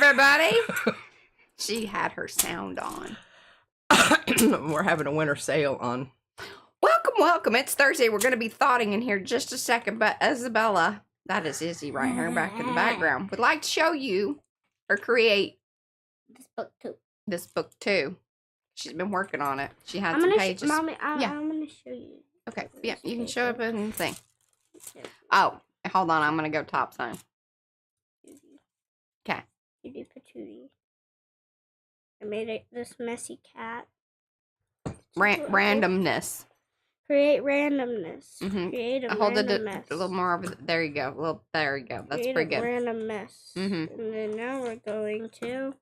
everybody. She had her sound on. We're having a winter sale on. Welcome, welcome. It's Thursday. We're going to be thoughting in here just a second, but Isabella, that is Izzy right here back in the background, would like to show you or create this book too. She's been working on it. She had some pages. Mommy, I'm going to show you. Okay, yeah, you can show up in the thing. Oh, hold on. I'm going to go top sign. Okay. Patootie patootie. I made this messy cat. Randomness. Create randomness. Create a random mess. A little more over. There you go. There you go. That's pretty good. Random mess. And then now we're going to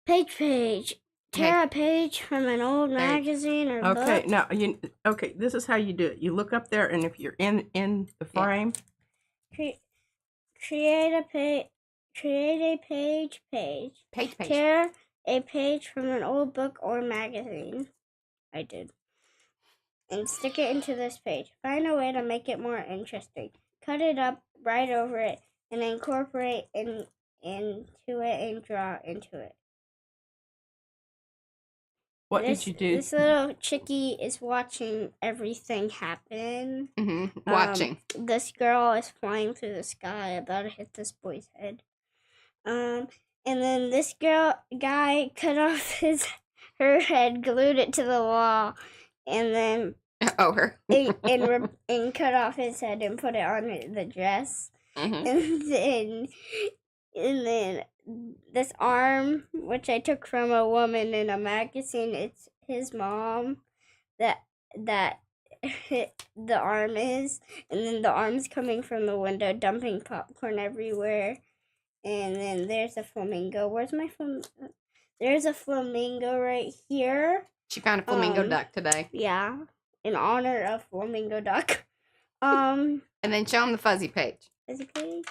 page. Tear a page from an old magazine or book. Okay, now this is how you do it. You look up there, and if you're in the frame, create a page. Tear a page from an old book or magazine. I did. And stick it into this page. Find a way to make it more interesting. Cut it up, write over it, and incorporate into it and draw into it. What did you do? This little chickie is watching everything happen. Watching. This girl is flying through the sky, about to hit this boy's head. And then this guy cut off her head, glued it to the wall, and then and cut off his head and put it on the dress. And then this arm, which I took from a woman in a magazine, it's his mom that the arm is, and then the arm's coming from the window, dumping popcorn everywhere. And then there's a flamingo. Where's my flamingo? There's a flamingo right here. She found a flamingo duck today. Yeah, in honor of flamingo duck. And then show them the fuzzy page. Fuzzy page.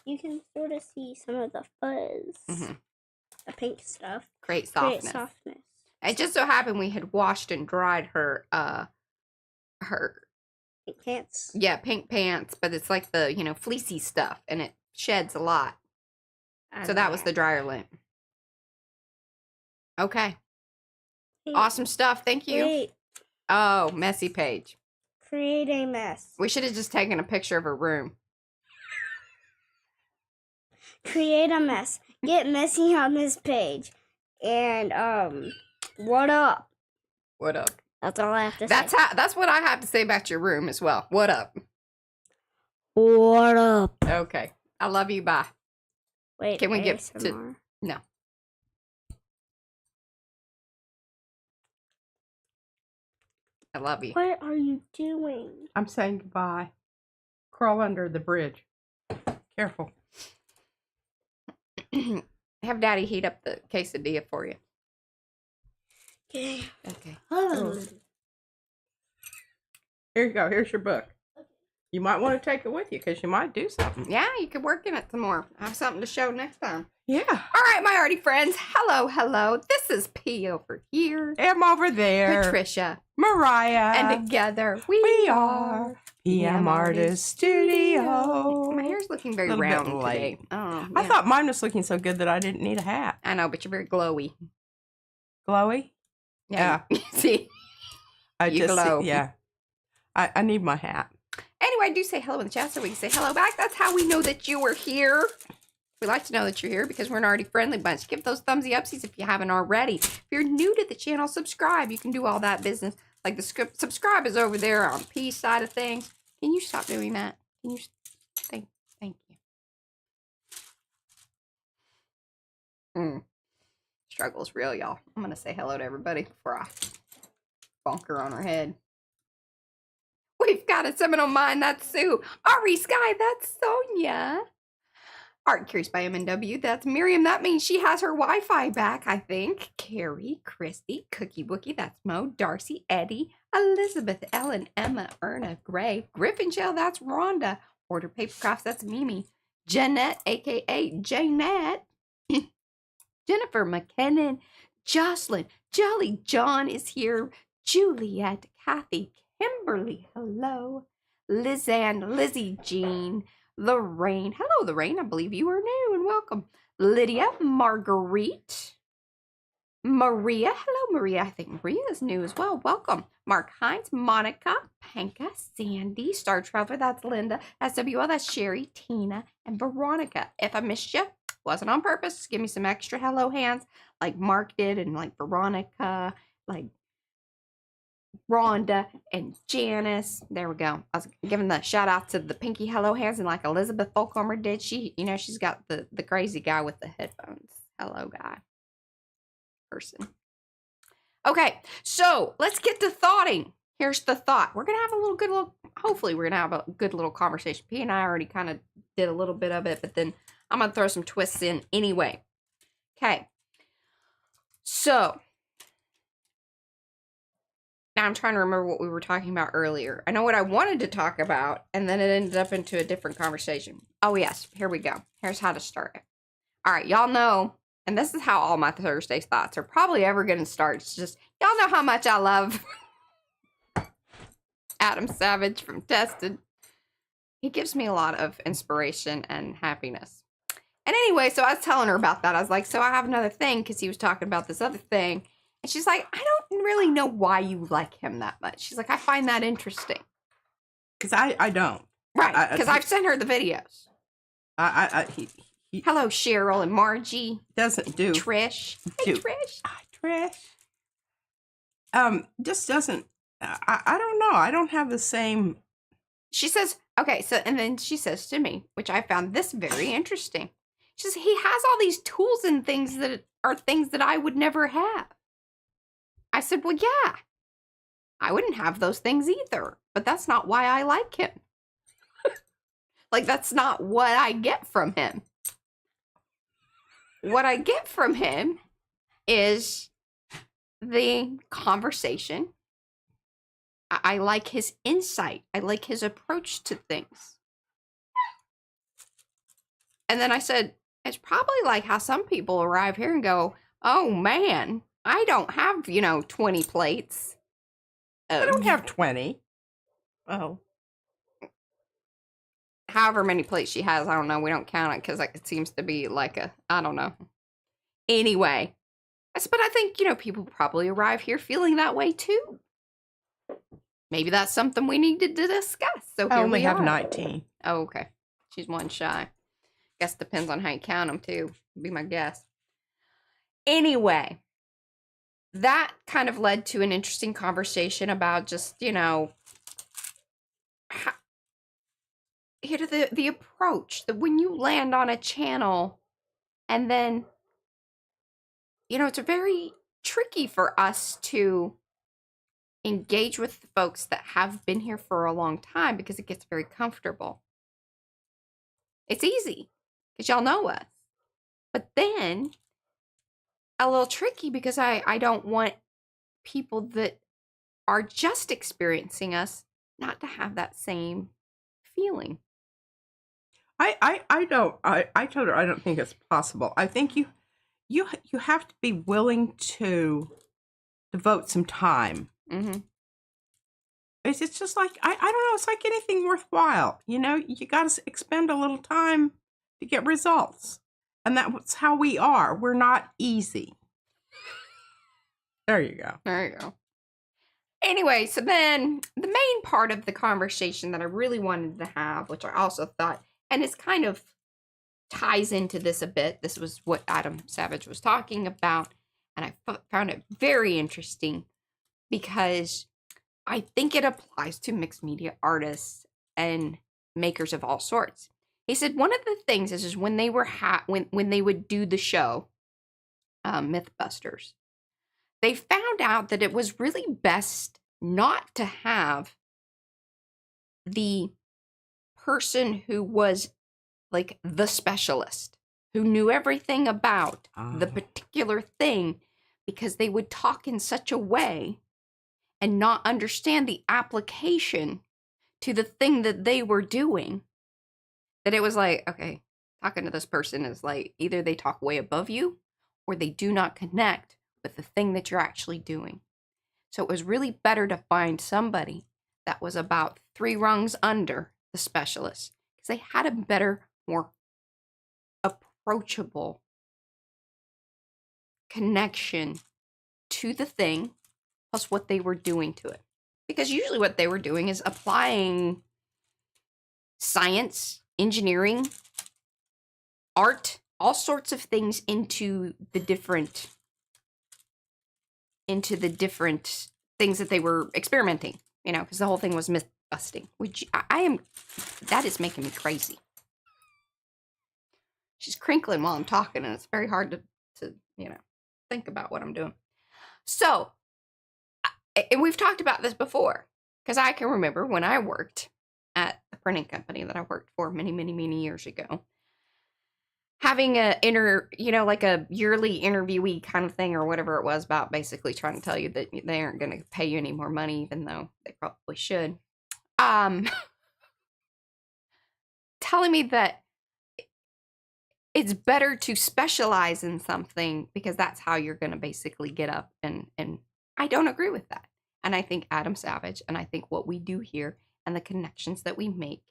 You can sort of see some of the fuzz. The pink stuff. Create softness. It just so happened we had washed and dried her pink pants. Yeah, pink pants, but it's like the, fleecy stuff, and it sheds a lot. So that was the dryer lint. Okay. Awesome stuff. Thank you. Oh, messy page. Create a mess. We should have just taken a picture of her room. Create a mess. Get messy on this page. And what up? What up? That's all I have to say. That's what I have to say about your room as well. What up? What up? Okay. I love you. Bye. Wait. Can we get some to more? No. I love you. What are you doing? I'm saying goodbye. Crawl under the bridge. Careful. Have Daddy heat up the quesadilla for you. Okay. Oh. Here you go. Here's your book. You might want to take it with you because you might do something. Yeah, you could work in it some more. I have something to show next time. Yeah. All right, my Arty friends. Hello. This is P over here. M over there. Patricia. Mariah. And together we are PM Artist Studio. My hair's looking very round today. Oh, yeah. I thought mine was looking so good that I didn't need a hat. I know, but you're very glowy. Glowy? Yeah. See? You glow. Yeah. I need my hat. Anyway, do say hello in the chat so we can say hello back. That's how we know that you are here. We like to know that you're here because we're an Arty friendly bunch. Give those thumbsy upsies if you haven't already. If you're new to the channel, subscribe. You can do all that business. Like the subscribe is over there on P side of things. Can you stop doing that? Can you? Thank you. Struggle's real, y'all. I'm gonna say hello to everybody before I bonk her on her head. We've got a Seminole Mind, that's Sue. Ari Sky, that's Sonia. Art Curious by MNW, that's Miriam. That means she has her Wi-Fi back, I think. Carrie, Christy, Cookie Wookie, that's Mo, Darcy, Eddie, Elizabeth, Ellen, Emma, Erna, Gray, Griffin Shell, that's Rhonda. Order Paper Crafts, that's Mimi. Jeanette, aka Janette. Jennifer McKinnon, Jocelyn, Jolly John is here. Juliet, Kathy, Kimberly, hello. Lizanne, Lizzie Jean, Lorraine. Hello, Lorraine. I believe you are new and welcome. Lydia, Marguerite, Maria. Hello, Maria. I think Maria is new as well. Welcome. Mark Hines, Monica, Panka, Sandy, Star Traveler. That's Linda. SWL. That's Sherry, Tina, and Veronica. If I missed you, wasn't on purpose. Give me some extra hello hands like Mark did, and like Veronica, like Rhonda and Janice. There we go. I was giving the shout out to the pinky hello hands, and like Elizabeth Folkhomer did. She, you know, she's got the crazy guy with the headphones. Hello guy. Person. Okay, so let's get to thoughting. Here's the thought. We're gonna have hopefully we're gonna have a good little conversation. P and I already kind of did a little bit of it, but then I'm gonna throw some twists in anyway. Okay. So now I'm trying to remember what we were talking about earlier. I know what I wanted to talk about, and then it ended up into a different conversation. Oh yes, here we go. Here's how to start it. All right, y'all know, and this is how all my Thursday thoughts are probably ever going to start. It's just, y'all know how much I love Adam Savage from Tested. He gives me a lot of inspiration and happiness. And anyway, so I was telling her about that. I was like, so I have another thing, because he was talking about this other thing. And she's like, I don't really know why you like him that much. She's like, I find that interesting. Because I don't. Right, because I've sent her the videos. He Hello, Cheryl and Margie. doesn't do. Trish. Hey, Trish. Trish. Just doesn't. I don't know. I don't have the same. She says, okay, so, and then she says to me, which I found this very interesting. She says, he has all these tools and things that are things that I would never have. I said, well, yeah, I wouldn't have those things either, but that's not why I like him. Like, that's not what I get from him. What I get from him is the conversation. I like his insight. I like his approach to things. And then I said, it's probably like how some people arrive here and go, oh man, I don't have, 20 plates. I don't have 20. Oh. However many plates she has, I don't know. We don't count it because it seems to be like I don't know. Anyway, but I think, people probably arrive here feeling that way too. Maybe that's something we needed to discuss. So I here only we have are. 19. Oh, okay. She's one shy. Guess depends on how you count them too. Be my guess. Anyway, that kind of led to an interesting conversation about just, the approach that when you land on a channel and then, it's very tricky for us to engage with the folks that have been here for a long time because it gets very comfortable. It's easy because y'all know us. But then a little tricky because I don't want people that are just experiencing us not to have that same feeling. I told her I don't think it's possible. I think you have to be willing to devote some time. Mm-hmm. It's just like, I don't know, it's like anything worthwhile. You got to expend a little time to get results. And that's how we are. We're not easy. There you go. There you go. Anyway, so then the main part of the conversation that I really wanted to have, which I also thought, and it's kind of ties into this a bit. This was what Adam Savage was talking about. And I found it very interesting because I think it applies to mixed media artists and makers of all sorts. He said one of the things is when they were when they would do the show, Mythbusters, they found out that it was really best not to have the person who was like the specialist, who knew everything about the particular thing, because they would talk in such a way and not understand the application to the thing that they were doing, that it was like, okay, talking to this person is like, either they talk way above you or they do not connect with the thing that you're actually doing. So it was really better to find somebody that was about 3 rungs under the specialist, because they had a better, more approachable connection to the thing plus what they were doing to it. Because usually what they were doing is applying science, engineering, art, all sorts of things into the different things that they were experimenting, because the whole thing was myth busting, which that is making me crazy. She's crinkling while I'm talking, and it's very hard to think about what I'm doing. So, and we've talked about this before, because I can remember when I worked at the printing company that I worked for many, many, many years ago, having a like a yearly interviewee kind of thing or whatever it was, about basically trying to tell you that they aren't going to pay you any more money, even though they probably should. Telling me that it's better to specialize in something because that's how you're going to basically get up, and I don't agree with that. And I think Adam Savage, and I think what we do here, and the connections that we make,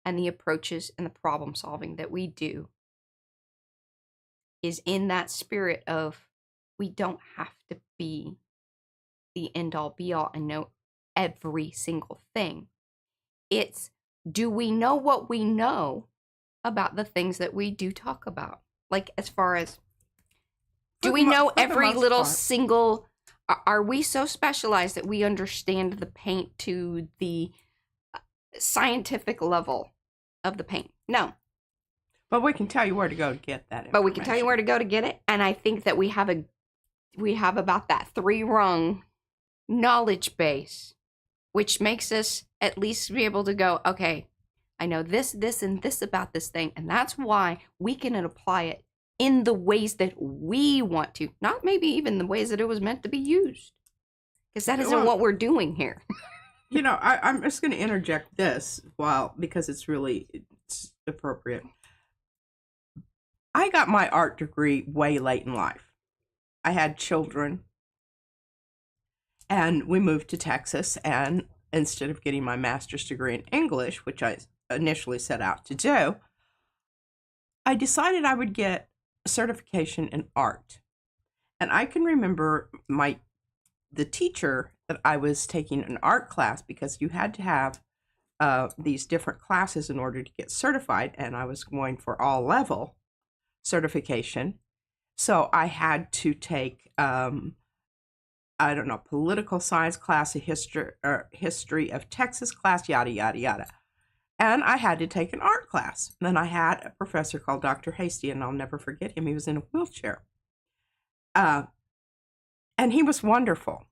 and the approaches and the problem solving that we do, is in that spirit of, we don't have to be the end all be all and know every single thing. It's, do we know what we know about the things that we do talk about? Like, as far as, do we know every little single, are we so specialized that we understand the paint to the scientific level of the paint? No. But we can tell you where to go to get that information. But we can tell you where to go to get it. And I think that we have about that 3-rung knowledge base, which makes us at least be able to go, okay, I know this, and this about this thing. And that's why we can apply it in the ways that we want to, not maybe even the ways that it was meant to be used. Because that isn't what we're doing here. I'm just going to interject this because it's appropriate. I got my art degree way late in life. I had children, and we moved to Texas, and instead of getting my master's degree in English, which I initially set out to do, I decided I would get a certification in art. And I can remember the teacher that I was taking an art class, because you had to have these different classes in order to get certified, and I was going for all level certification. So I had to take political science class, a history of Texas class, yada yada yada. And I had to take an art class. And then I had a professor called Dr. Hasty, and I'll never forget him. He was in a wheelchair. And he was wonderful.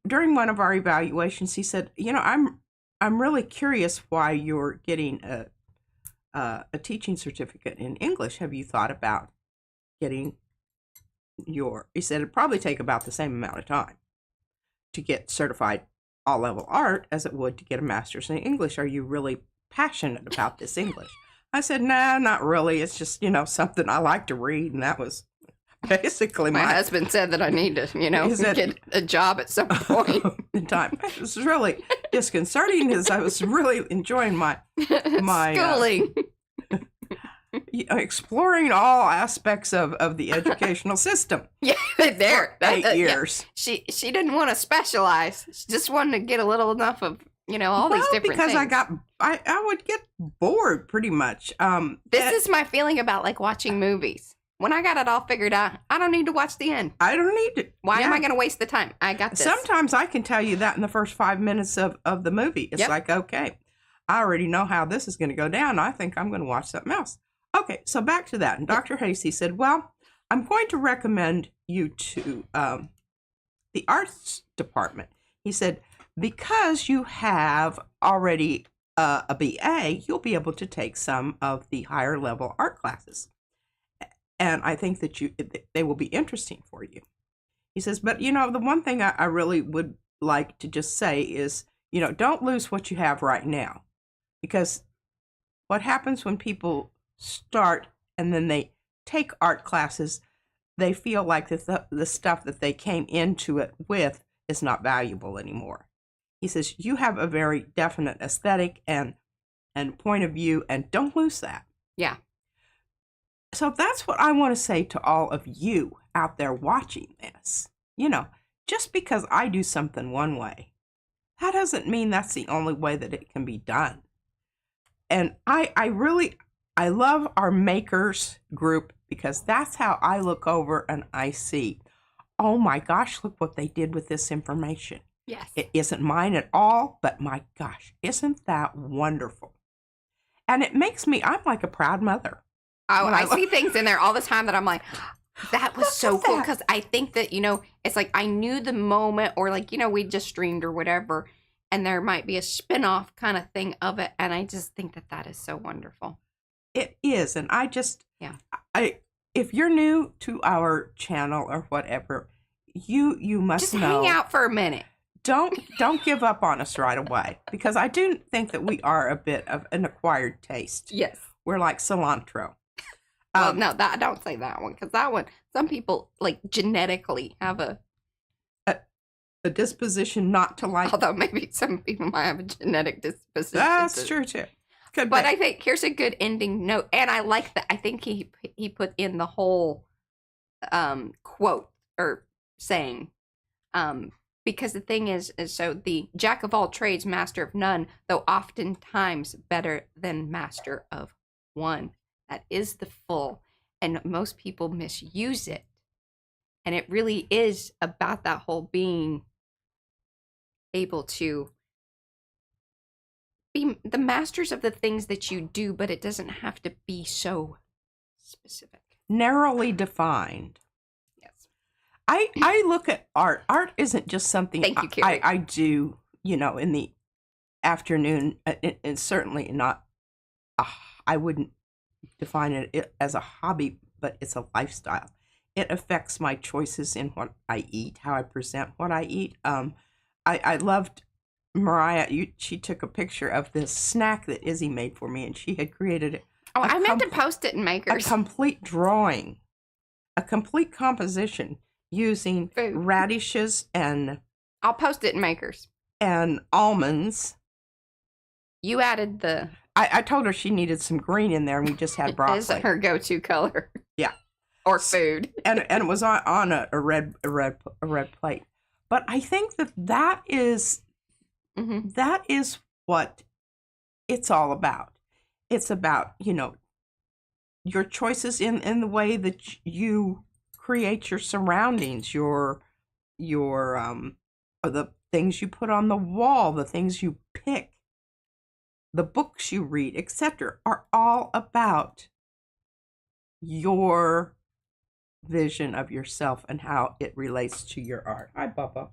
During one of our evaluations, he said, I'm really curious why you're getting a teaching certificate in English. Have you thought about getting he said it'd probably take about the same amount of time to get certified all level art as it would to get a master's in English. Are you really passionate about this English? I said, no, not really. It's just, something I like to read. And that was basically my husband said that I need to, get a job at some point in time. It was really disconcerting, as I was really enjoying my schooling. Exploring all aspects of the educational system. Yeah, there. 8 years. Yeah. She didn't want to specialize. She just wanted to get a little enough of, all these different because things. I would get bored pretty much. This is my feeling about like watching movies. When I got it all figured out, I don't need to watch the end. I don't need to. Why am I going to waste the time? I got this. Sometimes I can tell you that in the first 5 minutes of the movie. It's like, okay, I already know how this is going to go down. I think I'm going to watch something else. Okay, so back to that. And Dr. Hasty said, well, I'm going to recommend you to the arts department. He said, because you have already a BA, you'll be able to take some of the higher level art classes. And I think that they will be interesting for you. He says, but, the one thing I really would like to just say is, don't lose what you have right now. Because what happens when people start and then they take art classes, they feel like the stuff that they came into it with is not valuable anymore. He says, you have a very definite aesthetic and point of view, and don't lose that. Yeah. So that's what I want to say to all of you out there watching this. You know, just because I do something one way, that doesn't mean that's the only way that it can be done. And I love our makers group, because that's how I look over and I see, oh my gosh, look what they did with this information. Yes. It isn't mine at all, but my gosh, isn't that wonderful? And it makes me, I'm like a proud mother. Oh, When I I see things in there all the time that I'm like, that was so at cool. that. Because I think that, it's like I knew the moment, or like, we just streamed or whatever, and there might be a spin-off kind of thing of it. And I just think that that is so wonderful. It is. And Yeah. If you're new to our channel or whatever, you must Just know. hang out for a minute. Don't give up on us right away, because I do think that we are a bit of an acquired taste. Yes. We're like cilantro. Well, no, don't say that one, because that one, some people like genetically have a disposition not to like. although maybe some people might have a genetic disposition. That's true too. Could But be. I think here's a good ending note, and I like that. I think he put in the whole quote or saying, because the thing is so the jack of all trades, master of none, though oftentimes better than master of one. That is the full, and most people misuse it, and it really is about that whole being able to be the masters of the things that you do, but it doesn't have to be so specific. Narrowly defined. Yes. I look at art. Art isn't just something Thank you, Carrie. I do, in the afternoon. And certainly not, I wouldn't define it as a hobby, but it's a lifestyle. It affects my choices in what I eat, how I present what I eat. I loved Mariah. She took a picture of this snack that Izzy made for me, and she had created Oh, I meant to post it in a Makers. complete drawing, a complete composition using Food. radishes and I'll post it in Makers. almonds. You added the I told her she needed some green in there, and we just had broccoli. is her go-to color. Yeah. Or food. and it was on a red plate. But I think that is Mm-hmm. that is what it's all about. It's about, your choices in the way that you create your surroundings, your the things you put on the wall, the things you pick, the books you read, etc., are all about your vision of yourself and how it relates to your art. Hi, Bubba.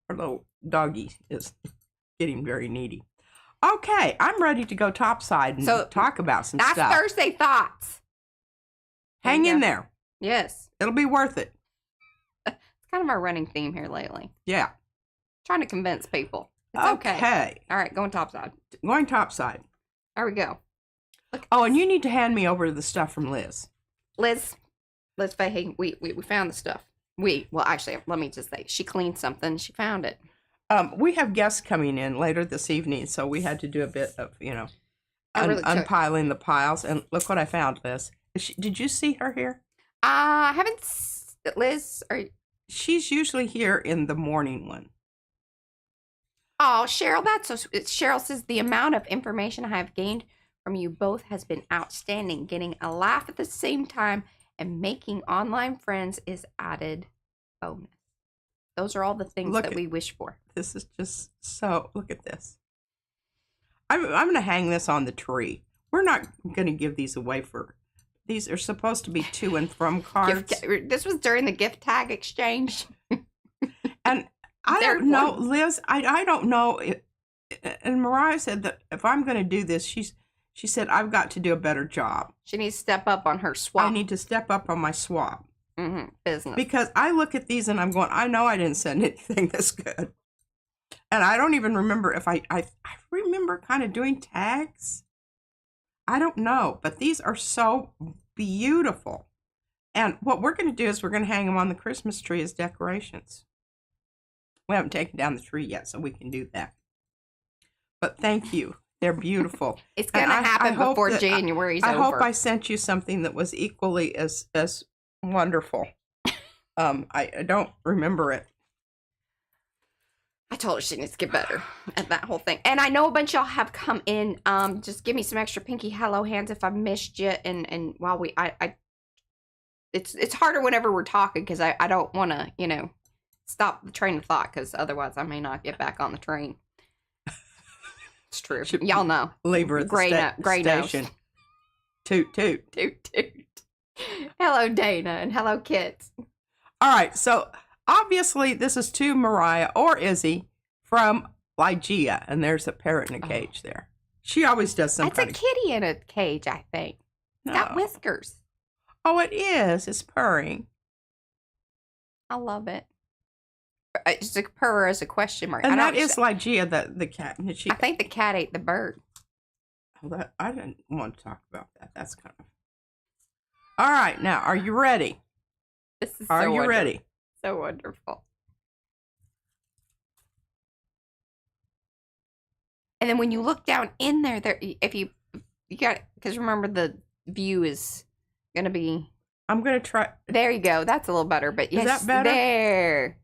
Our little doggy is getting very needy. Okay, I'm ready to go topside and talk about some That's stuff. Thursday Thoughts. Hang There you in go. there. Yes. It'll be worth it. It's kind of our running theme here lately. Yeah. Trying to convince people. It's okay. All right, going topside. Going topside. There we go. Look at Oh, this. and you need to hand me over the stuff from Liz. Liz Fahey, we found the stuff. Well, actually, let me just say, she cleaned something. She found it. We have guests coming in later this evening, so we had to do a bit of, I really took- unpiling the piles. And look what I found, Liz. Did you see her here? I haven't, Liz, She's usually here in the morning one. oh, Cheryl, that's so sweet. Cheryl says, the amount of information I have gained from you both has been outstanding. Getting a laugh at the same time and making online friends is added bonus. Those are all the things that we wish for. This is just so, look at this. I'm going to hang this on the tree. We're not going to give these away these are supposed to be to and from cards. This was during the gift tag exchange. And I don't know, Liz, I don't know. And Mariah said that if I'm going to do this, she said, I've got to do a better job. She needs to step up on her swap. I need to step up on my swap. Business. Because I look at these and I'm going, I know I didn't send anything this good. And I don't even remember if I remember kind of doing tags. I don't know, but these are so beautiful. And what we're going to do is we're going to hang them on the Christmas tree as decorations. We haven't taken down the tree yet, so we can do that. But thank you. They're beautiful. It's And going to happen hope before that- January's I over. hope I sent you something that was equally as wonderful. I don't remember it. I told her she needs to get better at that whole thing. And I know a bunch of y'all have come in. Just give me some extra pinky hello hands if I missed you. And while it's harder whenever we're talking because I don't want to, stop the train of thought because otherwise I may not get back on the train. It's true. Y'all know. Leave her at the Gray station. nose. Toot, toot. Toot, toot. Hello, Dana, and hello, kids. All right, so obviously this is to Mariah or Izzy from Lygia, and there's a parrot in a cage there. She always does some That's a kind of... kitty in a cage, I think. It's got No. whiskers. Oh, it is. It's purring. I love it. It's a purr as a question mark. And that is Lygia, the cat. And I think the cat ate the bird. I didn't want to talk about that. That's kind of... All right, now, are you ready? This is Are you ready? So wonderful. And then when you look down in there, if you got, because remember the view is going to be... I'm going to try... There you go. That's a little better. But yes, that better? There.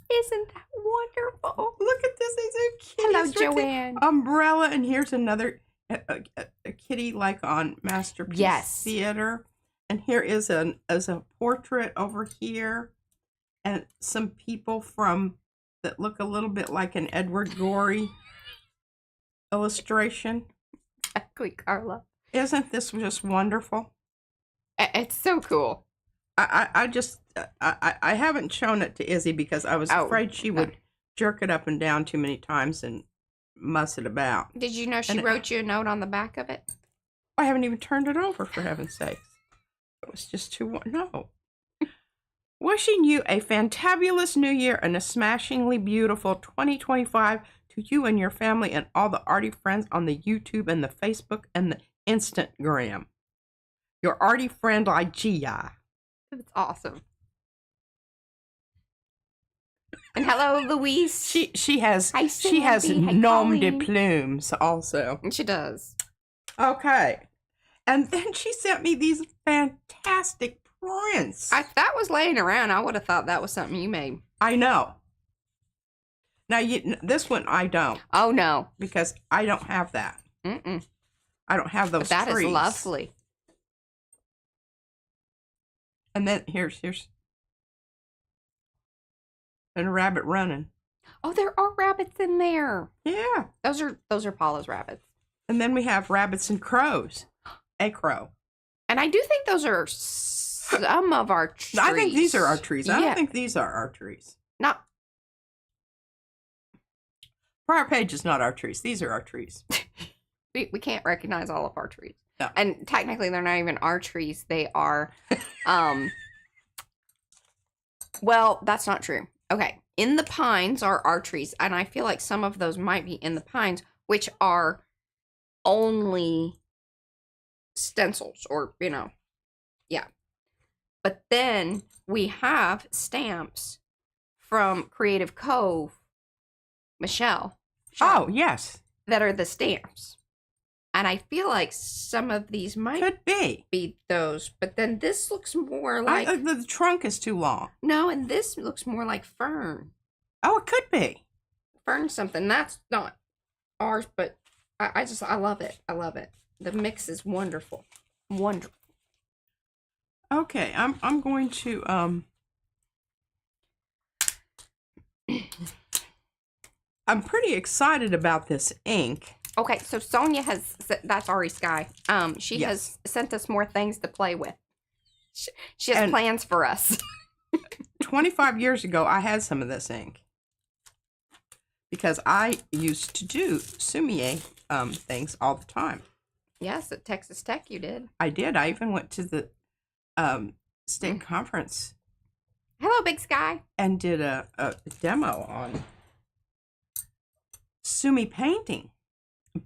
Isn't that wonderful? Look at this. These are kitties. Hello, with the Joanne. Umbrella, and here's another a kitty like on Masterpiece Theater. And here is a portrait over here, and some people that look a little bit like an Edward Gorey illustration. Exactly, Carla. Isn't this just wonderful? It's so cool. I haven't shown it to Izzy because I was afraid she would jerk it up and down too many times and muss it about. Did you know she wrote you a note on the back of it? I haven't even turned it over, for heaven's sakes. It was just too... No. Wishing you a fantabulous new year and a smashingly beautiful 2025 to you and your family and all the Arty friends on the YouTube and the Facebook and the Instagram. Your Arty friend, Lygia. It's awesome. And hello, Louise. She has Hi, Sandy. Hi, nom de Colleen. plumes also. She does. Okay. And then she sent me these fantastic prints. If that was laying around, I would have thought that was something you made. I know. Now, this one I don't. Oh, no. Because I don't have that. Mm-mm. I don't have those But that trees. is lovely. And then here's and a rabbit running. Oh, there are rabbits in there. Yeah. Those are Paula's rabbits. And then we have rabbits and crows. A crow. And I do think those are some of our trees. I think these are our trees. I Yeah. don't think these are our trees. Not. Prior page is not our trees. These are our trees. We can't recognize all of our trees. No. And technically, they're not even our trees. They are, well, that's not true. Okay. In the pines are our trees. And I feel like some of those might be in the pines, which are only stencils or, yeah. But then we have stamps from Creative Cove, Michelle. Oh, yes. That are the stamps. And I feel like some of these might Could be those, but then this looks more like the trunk is too long. no, and this looks more like fern. Oh, it could be. Fern something. That's not ours, but I love it. I love it. The mix is wonderful. Wonderful. Okay, I'm going to I'm pretty excited about this ink. Okay, so Sonia that's Ari Sky. She Yes. has sent us more things to play with. She has plans for us. 25 years ago, I had some of this ink because I used to do sumie things all the time. Yes, at Texas Tech you did. I did. I even went to the state conference. Hello, Big Sky. And did a demo on sumi painting.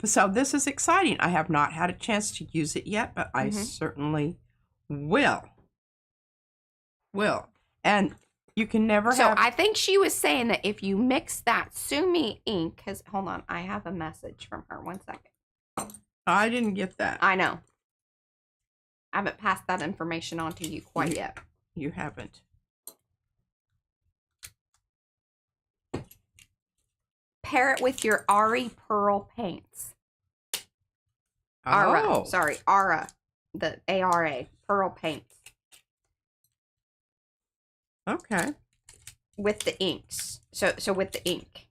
So this is exciting. I have not had a chance to use it yet, but I certainly will. And You can never So have. I think she was saying that if you mix that Sumi ink, because hold on, I have a message from her. 1 second. I didn't get that. I know. I haven't passed that information on to you quite yet. You haven't. Pair it with your Ari Pearl paints. Oh. Ara. The ARA. Pearl paints. Okay. With the inks. So with the ink.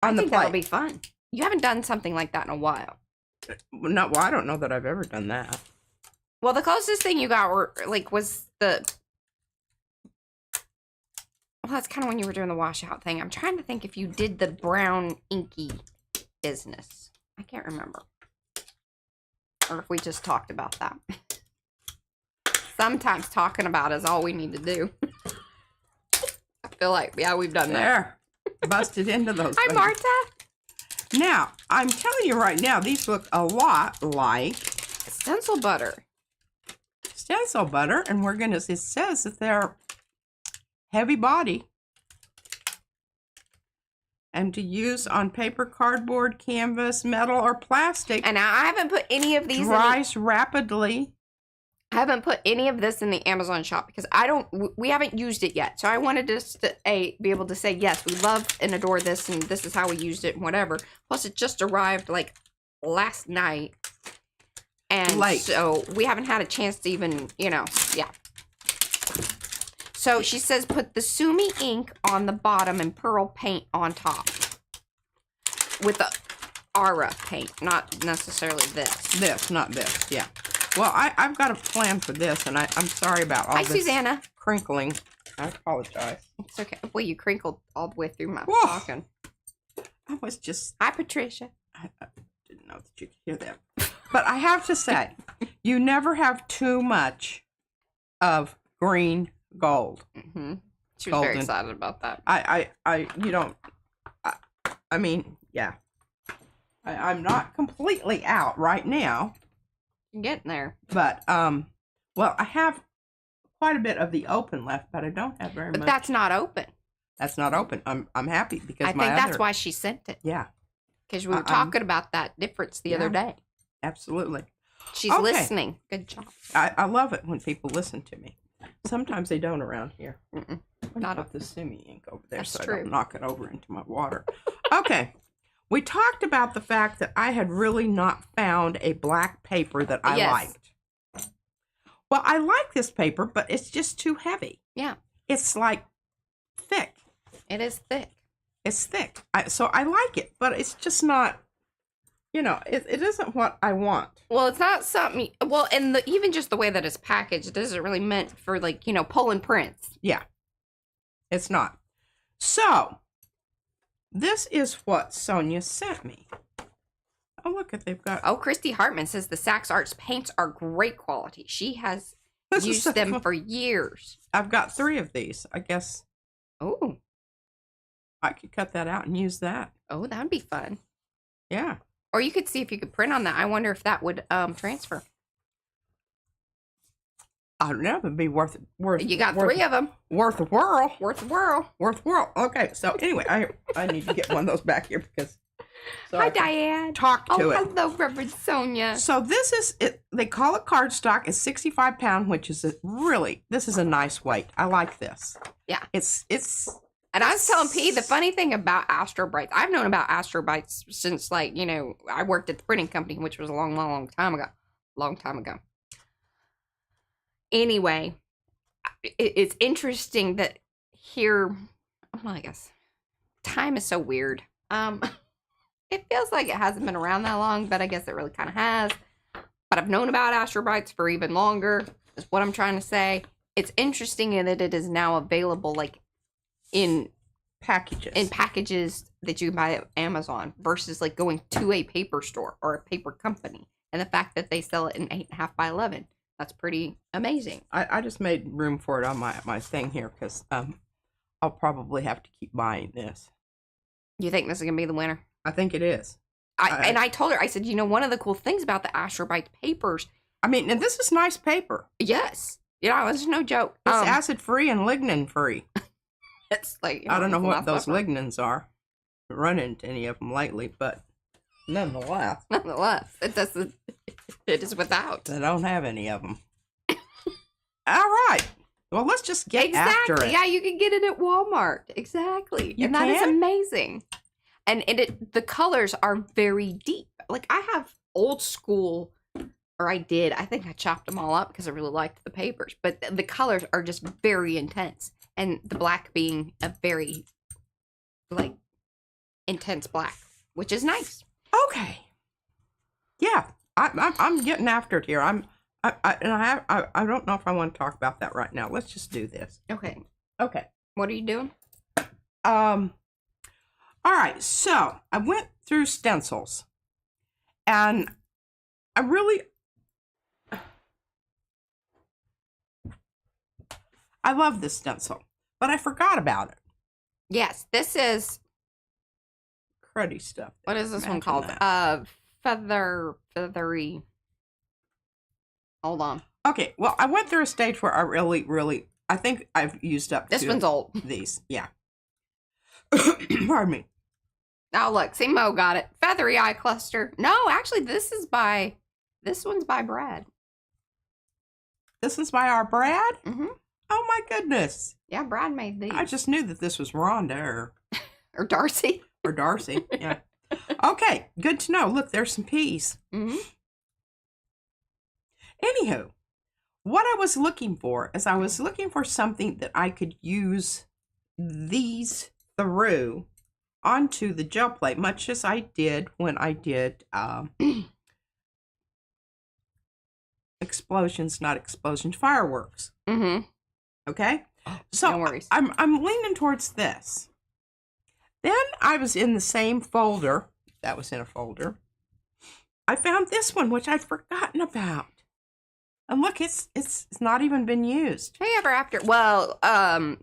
On I the think that'll plate. be fun. You haven't done something like that in a while. Well, I don't know that I've ever done that. Well, the closest thing you got was the... Well, that's kind of when you were doing the washout thing. I'm trying to think if you did the brown inky business. I can't remember. Or if we just talked about that. Sometimes talking about is all we need to do. I feel like, yeah, we've done that. There. Busted into those. Hi, Marta. Now, I'm telling you right now, these look a lot like Stencil butter. stencil butter, and it says that they're heavy body and to use on paper, cardboard, canvas, metal, or plastic. And I haven't put any of these dries rapidly. I haven't put any of this in the Amazon shop because we haven't used it yet. So I wanted us to be able to say, yes, we love and adore this and this is how we used it and whatever. Plus it just arrived like last night. And late. So we haven't had a chance to even, yeah. So she says put the Sumi ink on the bottom and pearl paint on top. With the Ara paint, not necessarily this. This, not this, yeah. Well, I've got a plan for this, and I'm sorry about all Hi, this Susanna. crinkling. I apologize. It's okay. Well, you crinkled all the way through my Whoa. talking. I was just... Hi, Patricia. I didn't know that you could hear that. But I have to say, you never have too much of green gold. Mm-hmm. She was very Golden. excited about that. I mean, yeah. I'm not completely out right now. You're getting there. But, well, I have quite a bit of the open left, but I don't have very But much. that's not open. That's not open. I'm happy because I think that's why she sent it. Yeah, Because we were talking about that difference the other day. absolutely. She's Okay. listening. Good job. I love it when people listen to me. Sometimes they don't around here. Mm-mm. Not Not put the Sumi ink over there That's so I true. don't knock it over into my water. Okay. We talked about the fact that I had really not found a black paper that I Yes. liked. Well, I like this paper, but it's just too heavy. Yeah. It's like thick. It is thick. It's thick. So I like it, but it's just not, it isn't what I want. Well, it's not something. Well, and even just the way that it's packaged, it isn't really meant for pulling prints. Yeah. It's not. So, this is what Sonia sent me. Oh, look at they've got. Oh, Christy Hartman says the Saks Arts paints are great quality. She has This is used so them cool. for years. I've got 3 of these. I guess Oh, I could cut that out and use that. that would be fun. Yeah. Or you could see if you could print on that. I wonder if that would transfer. I don't know. It'd be worth. You got 3 of them. Worth a whirl. Worth a whirl. Worth a whirl. Okay. So anyway, I need to get one of those back here because. So Hi, I can Diane. Talk to Oh, it. hello, Reverend Sonia. So this is it. They call it cardstock. It's 65 pound, which is this is a nice weight. I like this. Yeah. It's. And I was telling P, the funny thing about Astro Brights, I've known about Astro Brights since, I worked at the printing company, which was a long, long, long time ago. Long time ago. Anyway, it's interesting that here, well, I guess, time is so weird. It feels like it hasn't been around that long, but I guess it really kind of has. But I've known about Astro Brights for even longer, is what I'm trying to say. It's interesting that it is now available, in packages that you can buy at Amazon versus going to a paper store or a paper company. And the fact that they sell it in 8.5 by 11, that's pretty amazing. I just made room for it on my thing here because I'll probably have to keep buying this. You think this is gonna be the winner? I think it is. And I told her, I said, one of the cool things about the Astro Brights papers, I mean, and this is nice paper. yes, it's no joke. It's acid free and lignin free. It's like, I don't know what enough those pepper. lignans are. Haven't run into any of them lately, but nonetheless, Nonetheless, it doesn't. It is without. I don't have any of them. All right. Well, let's just get after Exactly. it. Yeah, you can get it at Walmart. Exactly. You and that is can? amazing. And the colors are very deep. Like I have old school, or I did. I think I chopped them all up because I really liked the papers. But the colors are just very intense, and the black being a very like intense black, which is nice. Okay. Yeah, I'm getting after it here. I don't know if I want to talk about that right now. Let's just do this. Okay. Okay. What are you doing? All right. So I went through stencils, and I love this stencil, but I forgot about it. Yes, this is. Cruddy stuff. What is this one Imagine called? that. Feathery. Hold on. Okay, well, I went through a stage where I really, I think I've used up This two one's old. these. Yeah. Pardon me. Oh, look. See, Mo got it. Feathery eye cluster. No, actually, this one's by Brad. This one's by our Brad? Mm-hmm. Oh, my goodness. Yeah, Brad made these. I just knew that this was Rhonda Or Darcy. or Darcy. Yeah. Okay, good to know. Look, there's some peas. Mm-hmm. Anywho, what I was looking for is I was looking for something that I could use these through onto the gel plate, much as I did when I did fireworks. Mm-hmm. Okay, so No worries. I'm leaning towards this. Then I was in the same folder. That was in a folder. I found this one, which I'd forgotten about. And look, it's not even been used. Hey, ever after. Well,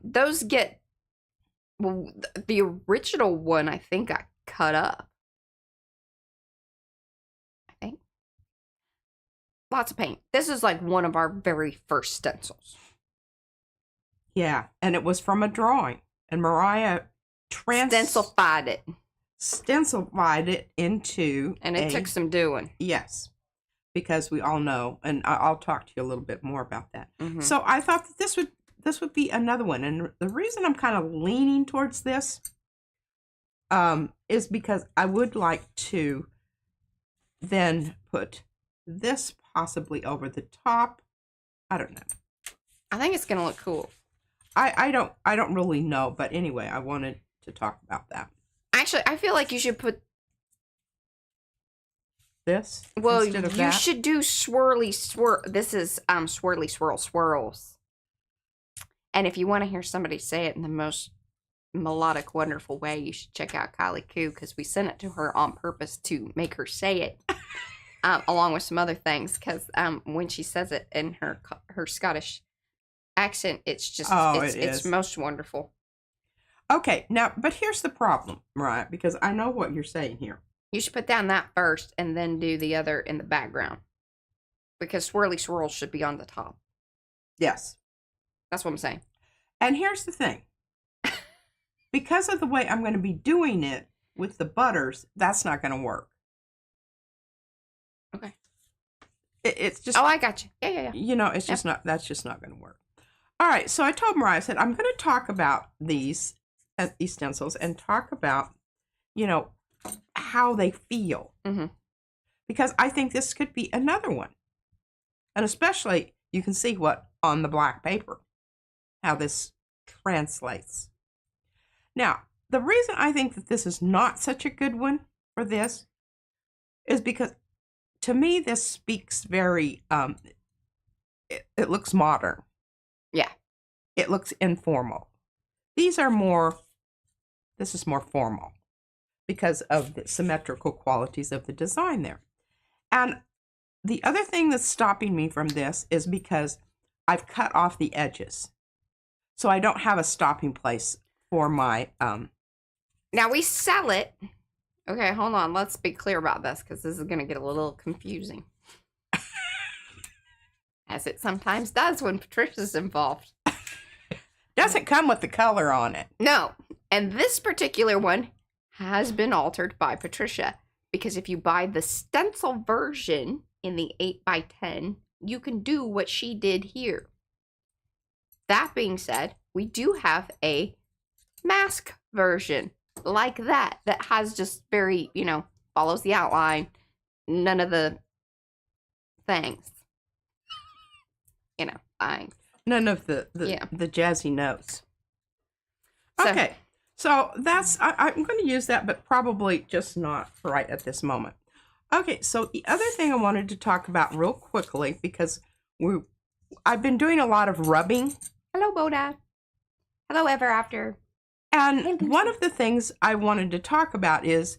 those get. Well, the original one I think I cut up. I think. Lots of paint. This is like one of our very first stencils. Yeah, and it was from a drawing. And Mariah Stencilified it. stencilified it into And it took some doing. Yes, because we all know, and I'll talk to you a little bit more about that. Mm-hmm. So I thought that this would be another one, and the reason I'm kind of leaning towards this is because I would like to then put this possibly over the top. I don't know. I think it's gonna look cool. I don't really know, but anyway, I wanted to talk about that. Actually, I feel like you should put. This you instead of that. should do swirly swirl. This is swirly swirl swirls. And if you want to hear somebody say it in the most melodic, wonderful way, you should check out Kylie Koo, because we sent it to her on purpose to make her say it, along with some other things. Because when she says it in her Scottish accent, it's just it's most wonderful. Okay, now, but here's the problem, Mariah, because I know what you're saying here. You should put down that first and then do the other in the background, because swirly swirls should be on the top. Yes. That's what I'm saying. And here's the thing. Because of the way I'm going to be doing it with the butters, that's not going to work. Okay. It's just... Oh, I got you. Yeah. You know, it's just not... That's just not going to work. All right, so I told Mariah, I said, I'm going to talk about these stencils and talk about, you know, how they feel. Mm-hmm. Because I think this could be another one. And especially, you can see what on the black paper, how this translates. Now, the reason I think that this is not such a good one for this is because, to me, this speaks very, it looks modern. Yeah. It looks informal. These are more, this is more formal because of the symmetrical qualities of the design there. And the other thing that's stopping me from this is because I've cut off the edges. So I don't have a stopping place for my... Now we sell it. Okay, hold on. Let's be clear about this, because this is going to get a little confusing. As it sometimes does when Patricia's involved. Doesn't come with the color on it. No. And this particular one has been altered by Patricia. Because if you buy the stencil version in the 8x10, you can do what she did here. That being said, we do have a mask version like that has just very, follows the outline. None of the things. Things. None of the jazzy notes. So, Okay. So that's, I'm going to use that, but probably just not right at this moment. Okay, so the other thing I wanted to talk about real quickly, because I've been doing a lot of rubbing. Hello, Boda. Hello, Ever After. And one of the things I wanted to talk about is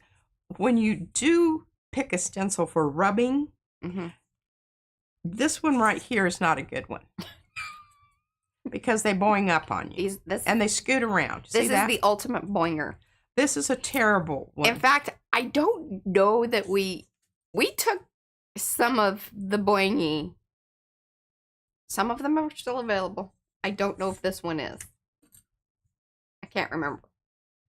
when you do pick a stencil for rubbing, this one right here is not a good one. Because they boing up on you. And they scoot around. This is the ultimate boinger. This is a terrible one. In fact, I don't know that we took some of the boingy. Some of them are still available. I don't know if this one is. I can't remember.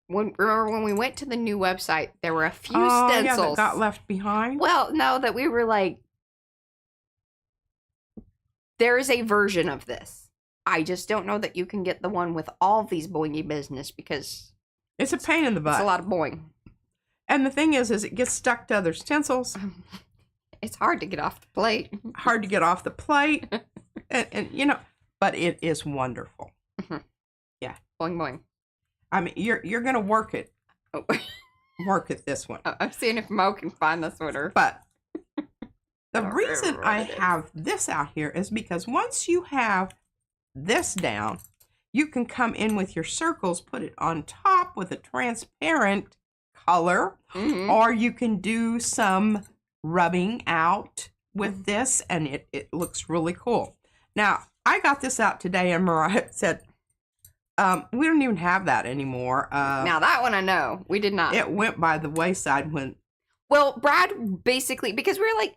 Remember when we went to the new website, there were a few stencils. Yeah, that got left behind? Well, no, that we were like, there is a version of this. I just don't know that you can get the one with all these boingy business because it's a pain in the butt. It's a lot of boing. And the thing is it gets stuck to other stencils. It's hard to get off the plate. Hard to get off the plate. and but it is wonderful. Yeah. Boing, boing. I mean, you're going to work it. Oh. Work at this one. I'm seeing if Mo can find this one. But the reason I have this out here is because once you have this down, you can come in with your circles, put it on top with a transparent color, or you can do some rubbing out with this, and it looks really cool. Now, I got this out today, and Mariah said, we don't even have that anymore. Now, that one I know. We did not. It went by the wayside when... Well, Brad basically, because we were like,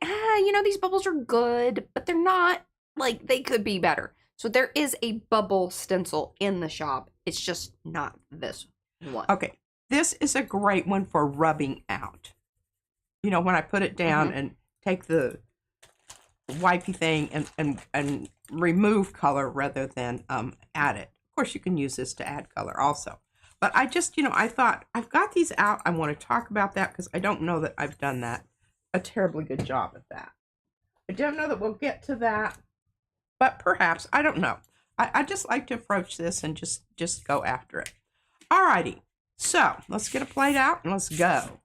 these bubbles are good, but they're not, like, they could be better. So there is a bubble stencil in the shop. It's just not this one. Okay. This is a great one for rubbing out. When I put it down and take the wipey thing and remove color rather than add it. Of course, you can use this to add color also. But I just, I thought, I've got these out. I want to talk about that because I don't know that I've done a terribly good job at that. I don't know that we'll get to that. But perhaps, I don't know. I just like to approach this and just go after it. Alrighty, so let's get a plate out and let's go.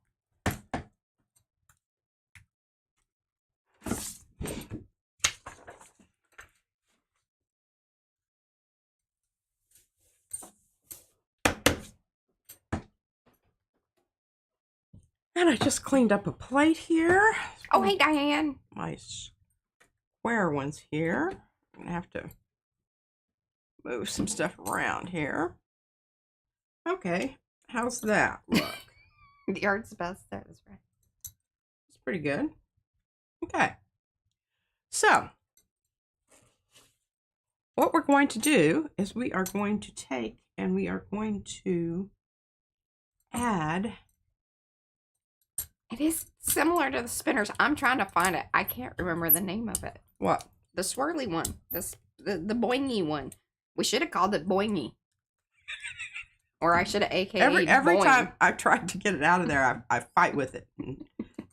And I just cleaned up a plate here. Oh, hey, Diane. My square ones here. I'm going to have to move some stuff around here. Okay, how's that look? The art's best. That is right. It's pretty good. Okay. So, what we're going to do is we are going to take and we are going to add... It is similar to the spinners. I'm trying to find it. I can't remember the name of it. What? The swirly one. The boingy one. We should have called it boingy. Or I should have AKA every boing. time I tried to get it out of there, I fight with it. And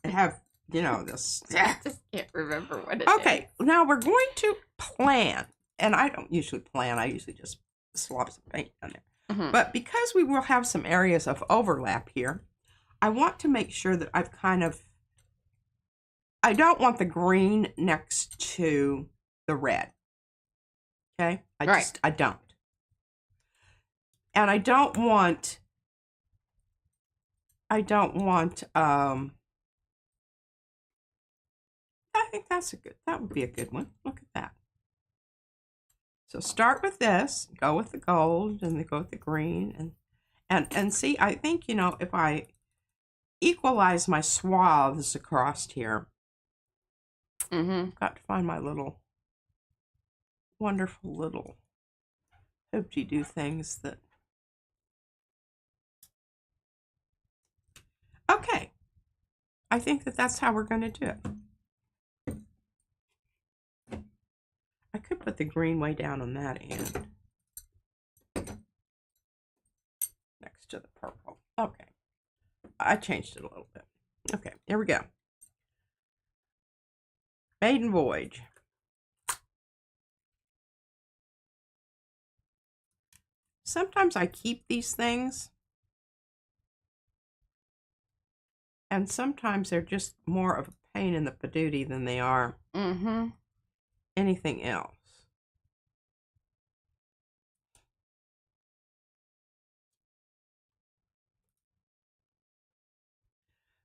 have, this. I just can't remember what it is. Okay, now we're going to plan. And I don't usually plan. I usually just slop some paint on there. But because we will have some areas of overlap here, I want to make sure that I've I don't want the green next to the red. Okay? I don't. And I think that would be a good one. Look at that. So start with this, go with the gold, and then go with the green, and see, I think, if I equalize my swaths across here, I've got to find my little wonderful little Hope you do things that... Okay. I think that that's how we're going to do it. I could put the green way down on that end. Next to the purple. Okay. I changed it a little bit. Okay, here we go. Maiden Voyage. Sometimes I keep these things, and sometimes they're just more of a pain in the patootie than they are anything else.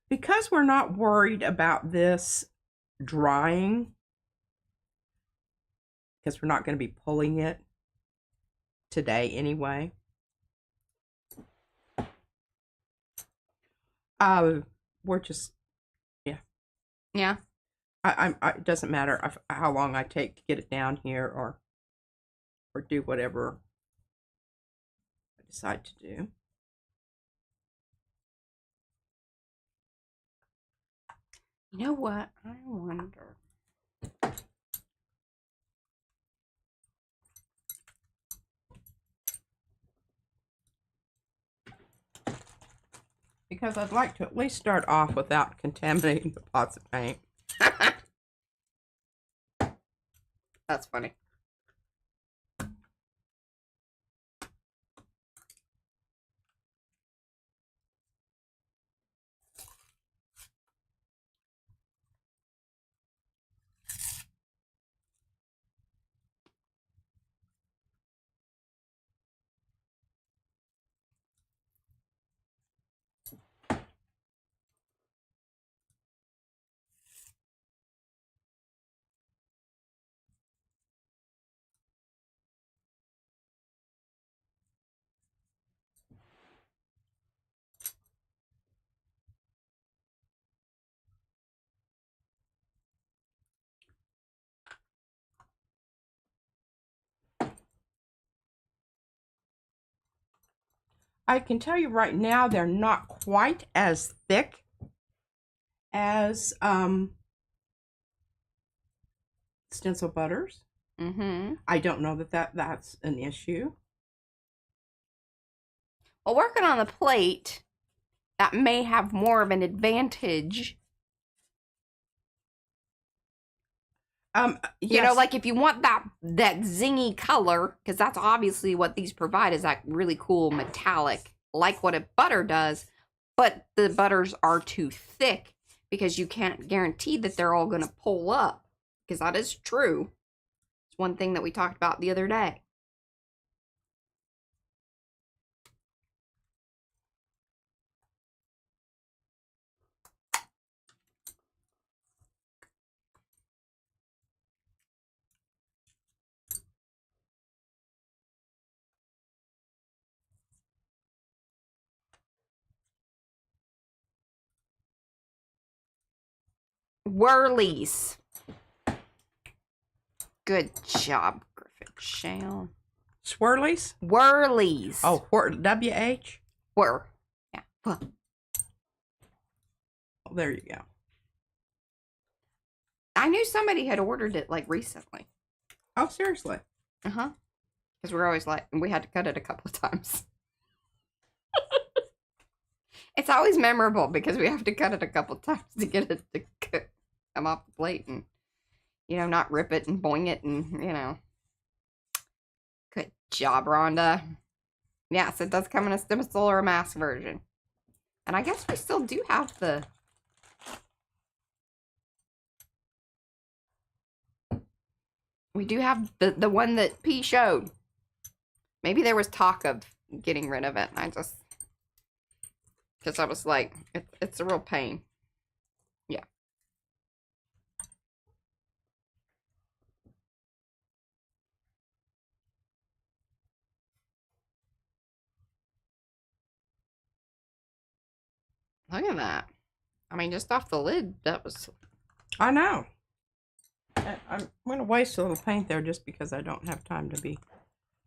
Because we're not worried about this drying, because we're not going to be pulling it today anyway. We're just, Yeah. It doesn't matter how long I take to get it down here or do whatever I decide to do. You know what? I wonder. Because I'd like to at least start off without contaminating the pots of paint. That's funny. I can tell you right now, they're not quite as thick as stencil butters. I don't know that's an issue. Well, working on the plate, that may have more of an advantage. Yes. You know, like if you want that zingy color, because that's obviously what these provide, is that really cool metallic, like what a butter does, but the butters are too thick because you can't guarantee that they're all going to pull up, because that is true. It's one thing that we talked about the other day. Whirlies. Good job, Griffin Shale. Swirlies? Whirlies. Oh, W-H? Whir. Yeah. Whir. Oh, there you go. I knew somebody had ordered it like recently. Oh, seriously? Uh-huh. Because we're always like, we had to cut it a couple of times. It's always memorable because we have to cut it a couple of times to get it to come off the plate and, you know, not rip it and boing it and, you know. Good job, Rhonda. Yes, it does come in a stencil or a mask version. And I guess we still do have the... We do have the one that P showed. Maybe there was talk of getting rid of it. And I just... Because I was like, it's a real pain. Yeah. Look at that. I mean, just off the lid, that was... I know. I'm going to waste a little paint there just because I don't have time to be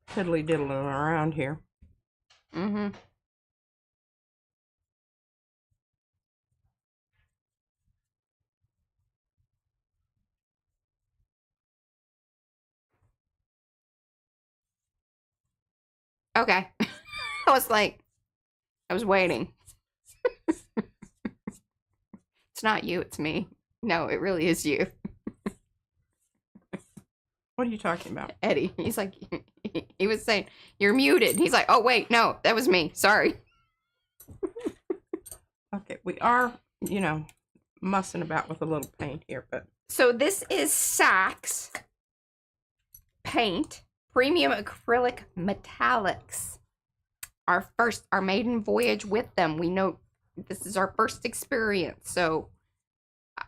Fiddly diddling around here. Mm-hmm. Okay. I was like, I was waiting. It's not you, it's me. No, it really is you. What are you talking about? Eddie. He's like, he was saying, you're muted. He's like, oh, wait, no, that was me. Sorry. Okay, we are, mussing about with a little paint here, but. So this is Saks paint, premium acrylic metallics. Our maiden voyage with them. We know this is our first experience, so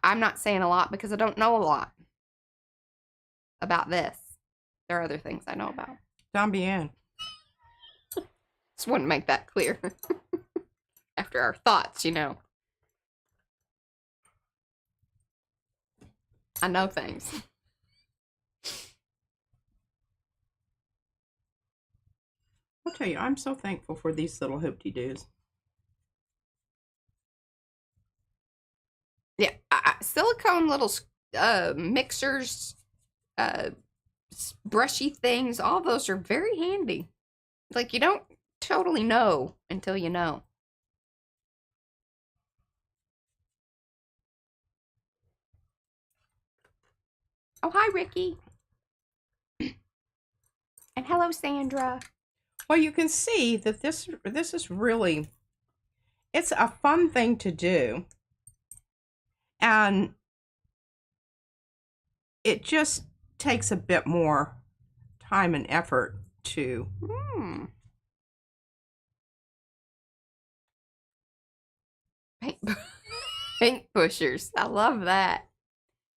I'm not saying a lot because I don't know a lot about this. There are other things I know about. Don't be in. Just wouldn't make that clear. After our thoughts, I know things. I'll tell you, I'm so thankful for these little hoopty-doos. Yeah, silicone little mixers, brushy things, all those are very handy. Like, you don't totally know until you know. Oh, hi, Ricky. And hello, Sandra. Well, you can see that this is really, it's a fun thing to do. And it just takes a bit more time and effort to Paint pushers. I love that.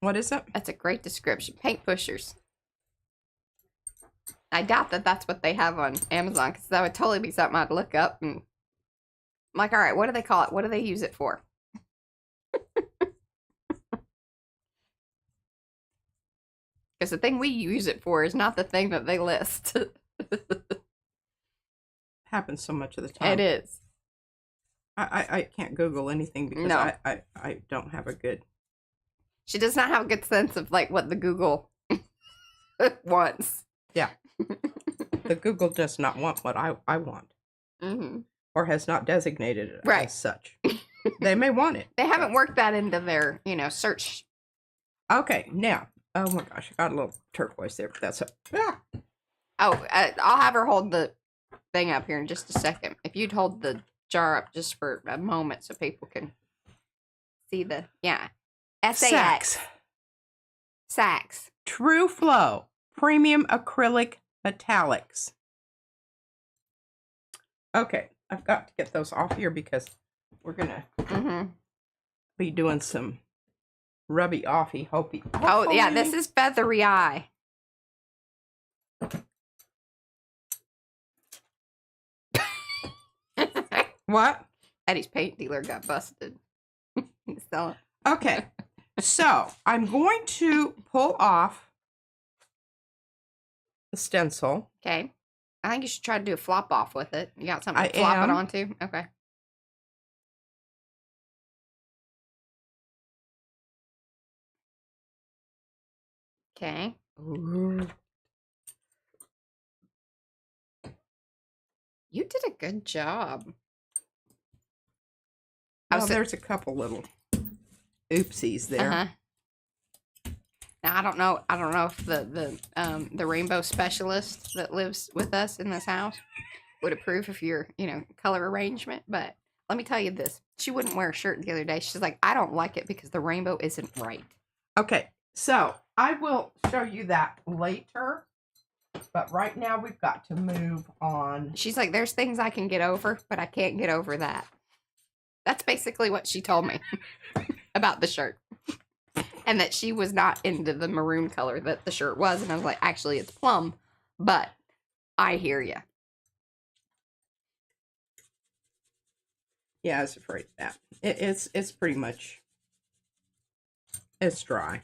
What is it? That's a great description. Paint pushers. I doubt that that's what they have on Amazon, because that would totally be something I'd look up. And I'm like, all right, what do they call it? What do they use it for? Because the thing we use it for is not the thing that they list. Happens so much of the time. It is. I can't Google anything because No. I don't have a good. She does not have a good sense of like what the Google wants. Yeah. The Google does not want what I want. Mm-hmm. Or has not designated it Right. as such. They may want it. They haven't worked that into their, search. Okay, now. Oh my gosh, I got a little turquoise there, but that's it. Ah. Oh, I'll have her hold the thing up here in just a second. If you'd hold the jar up just for a moment so people can see the, SAX. Saks. True Flow Premium Acrylic Metallics. Okay, I've got to get those off here because we're going to be doing some rubby offy hopey. Oh, yeah, this is Feathery Eye. What? Eddie's paint dealer got busted. He's selling. Okay, so I'm going to pull off the stencil. Okay. I think you should try to do a flop off with it. You got something I to flop am. it onto? Okay. Okay. Ooh. You did a good job. Well, there's a couple little oopsies there. Now I don't know if the rainbow specialist that lives with us in this house would approve of your, color arrangement, but let me tell you this. She wouldn't wear a shirt the other day. She's like, I don't like it because the rainbow isn't right. Okay, so I will show you that later, but right now we've got to move on. She's like, there's things I can get over, but I can't get over that. That's basically what she told me about the shirt. And that she was not into the maroon color that the shirt was. And I was like, actually, it's plum, but I hear you. Yeah, I was afraid of that. It's pretty much, it's dry.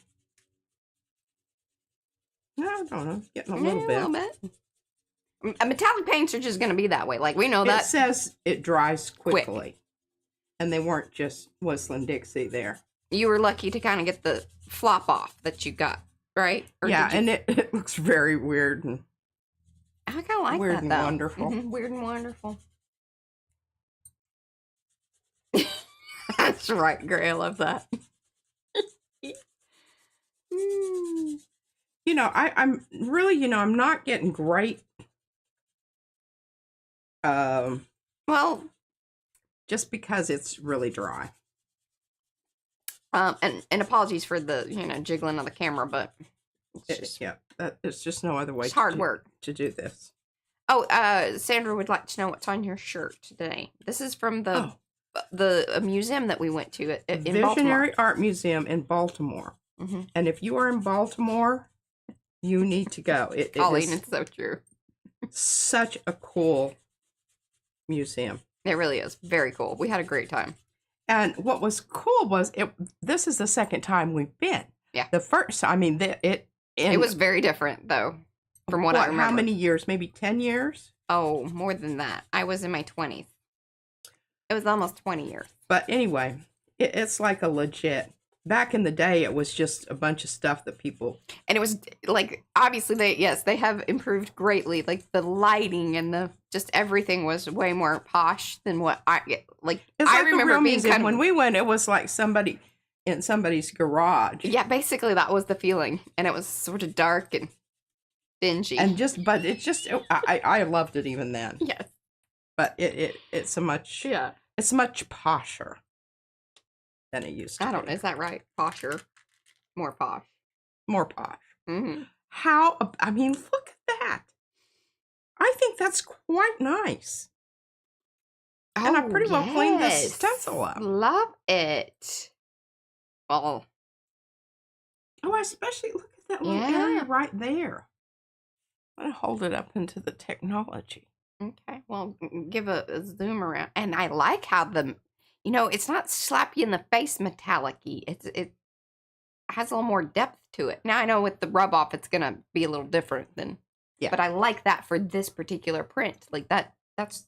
No, I don't know. It's getting a little bit. Metallic paints are just going to be that way. Like, we know It that. says it dries quickly. And they weren't just whistling Dixie there. You were lucky to kind of get the flop off that you got, right? Or Yeah, did you... and it looks very weird and I kind of like weird that, and though. wonderful. Weird and wonderful. That's right, Gray. I love that. You know, I'm really, you know, I'm not getting great. Well, just because it's really dry. And apologies for the, you know, jiggling of the camera, but it's just, there's just no other way. It's hard work to do this. Oh, Sandra would like to know what's on your shirt today. This is from the museum that we went to in Visionary Baltimore. Art Museum in Baltimore. Mm-hmm. And if you are in Baltimore, you need to go. Colleen, it's so true. Such a cool museum. It really is. Very cool. We had a great time. And what was cool was this is the second time we've been. Yeah. The first, I mean, it was very different, though, from what I remember. How many years? Maybe 10 years? Oh, more than that. I was in my 20s. It was almost 20 years. But anyway, it's like a legit. Back in the day, it was just a bunch of stuff that people... And it was, like, obviously, they have improved greatly. Like, the lighting and just everything was way more posh than what I remember being kind of... When we went, it was like somebody in somebody's garage. Yeah, basically, that was the feeling. And it was sort of dark and dingy. And I loved it even then. Yes. But it's much posher than it used to be. Is that right? Posher. More posh. More posh. Mm-hmm. I mean, look at that. I think that's quite nice. Oh, and I pretty well cleaned this stencil up. Love it. Oh, I especially look at that little area right there. I'm going to hold it up into the technology. Okay, well, give a zoom around. And I like how it's not slap you in the face metallic-y. It has a little more depth to it. Now I know with the rub off it's gonna be a little different than but I like that for this particular print. Like that's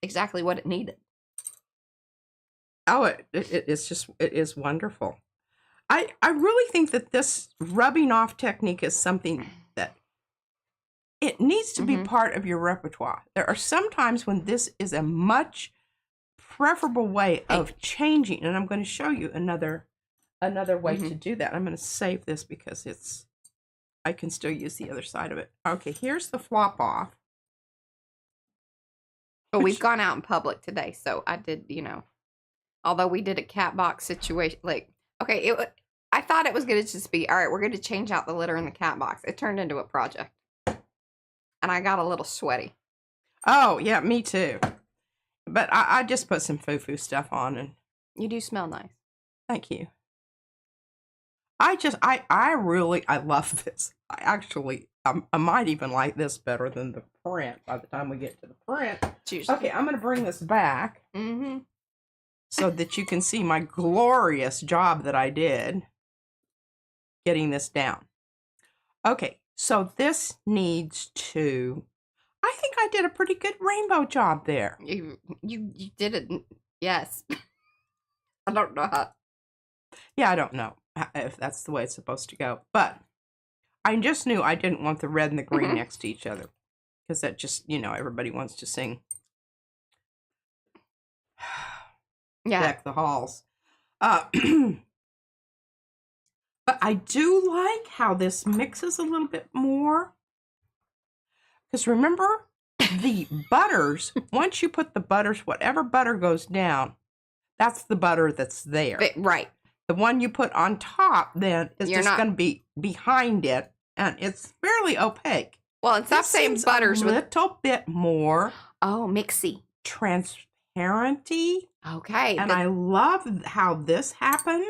exactly what it needed. Oh, it is wonderful. I really think that this rubbing off technique is something that it needs to be part of your repertoire. There are some times when this is a much preferable way of changing, and I'm going to show you another way to do that. I'm going to save this because I can still use the other side of it. Okay, here's the flop off. But we've gone out in public today, so I did, although we did a cat box situation, I thought it was going to just be, all right, we're going to change out the litter in the cat box. It turned into a project. And I got a little sweaty. Oh, yeah, me too. But I just put some foo-foo stuff on. And you do smell nice. Thank you. I love this. I might even like this better than the print by the time we get to the print. Okay, I'm going to bring this back so that you can see my glorious job that I did getting this down. Okay, so this needs to... I think I did a pretty good rainbow job there. You did it. Yes. I don't know how. Yeah, I don't know if that's the way it's supposed to go. But I just knew I didn't want the red and the green next to each other. Because that just, everybody wants to sing. Deck the halls. But I do like how this mixes a little bit more. Because remember, the butters, once you put the butters, whatever butter goes down, that's the butter that's there. Right. The one you put on top, then, is just going to be behind it, and it's fairly opaque. Well, it's that same butters a little bit more... Oh, mixy. Transparency. Okay. And I love how this happened.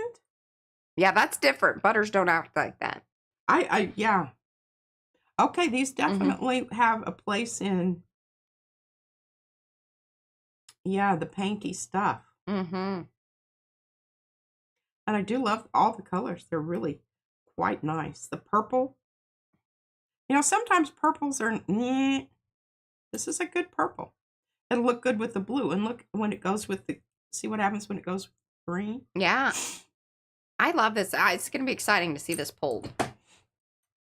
Yeah, that's different. Butters don't act like that. Yeah. Okay, these definitely have a place in, the painty stuff. Mm-hmm. And I do love all the colors. They're really quite nice. The purple. Sometimes purples are, This is a good purple. It'll look good with the blue. And look when it goes with the, see what happens when it goes with green? Yeah. I love this. It's going to be exciting to see this pulled.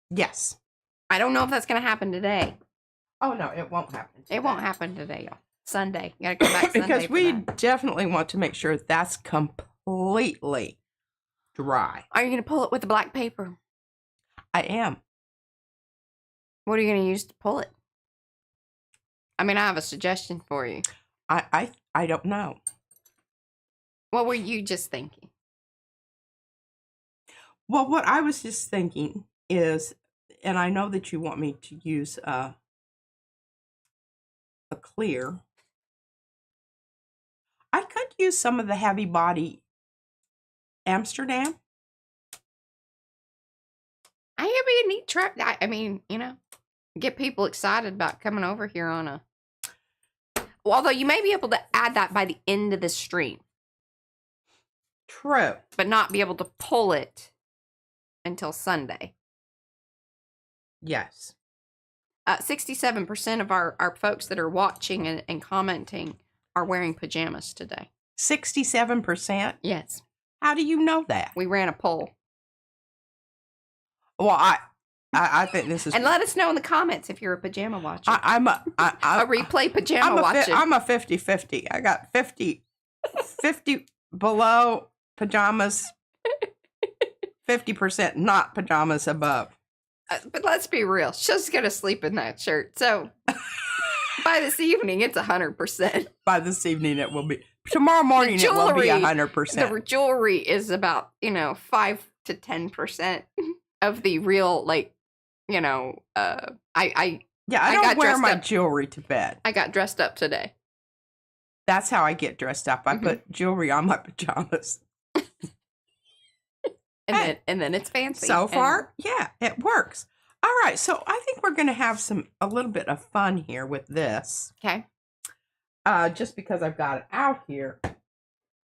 Yes. I don't know if that's going to happen today. Oh, no, it won't happen today. It won't happen today, y'all. Sunday. You got to come back Sunday because for we that. definitely want to make sure that's completely dry. Are you going to pull it with the black paper? I am. What are you going to use to pull it? I mean, I have a suggestion for you. I don't know. What were you just thinking? Well, what I was just thinking is, and I know that you want me to use a clear. I could use some of the heavy body Amsterdam. I think it'd be a neat trip. I mean, you know, get people excited about coming over here on a. Well, although you may be able to add that by the end of the stream. True. But not be able to pull it until Sunday. Yes. 67% of our folks that are watching and commenting are wearing pajamas today. 67%? Yes. How do you know that? We ran a poll. Well, I think this is... And let us know in the comments if you're a pajama watcher. I'm a replay pajama watcher. I'm a 50-50. I got 50 below pajamas, 50% not pajamas above. But let's be real. She's going to sleep in that shirt. So by this evening, it's 100%. By this evening, it will be. Tomorrow morning, it will be 100%. The jewelry is about, 5 to 10% of the real, I don't wear my jewelry to bed. I got dressed up today. That's how I get dressed up. I put jewelry on my pajamas. And then it's fancy. So far, yeah, it works. All right, so I think we're going to have a little bit of fun here with this. Okay. Just because I've got it out here.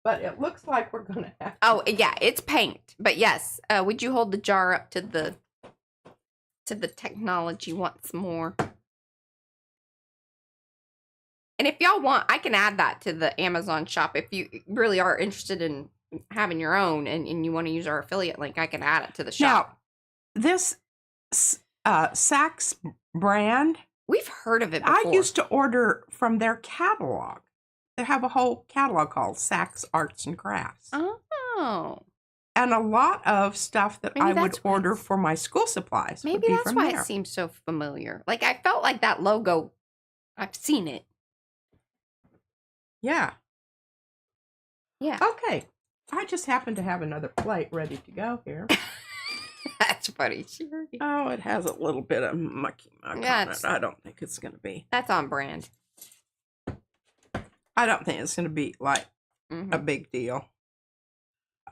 But it looks like we're going to have to... Oh, yeah, it's paint. But yes, would you hold the jar up to the technology once more? And if y'all want, I can add that to the Amazon shop. If you really are interested in having your own and you want to use our affiliate link, I can add it to the shop. Now, this Saks brand, we've heard of it before. I used to order from their catalog. They have a whole catalog called Saks Arts and Crafts. Oh. And a lot of stuff that I would order for my school supplies. Maybe that's why it seems so familiar. Like, I felt like that logo, I've seen it. Yeah. Yeah. Okay. I just happen to have another plate ready to go here. That's funny. Sure. Oh, it has a little bit of mucky muck on it. I don't think it's going to be. That's on brand. I don't think it's going to be like a big deal.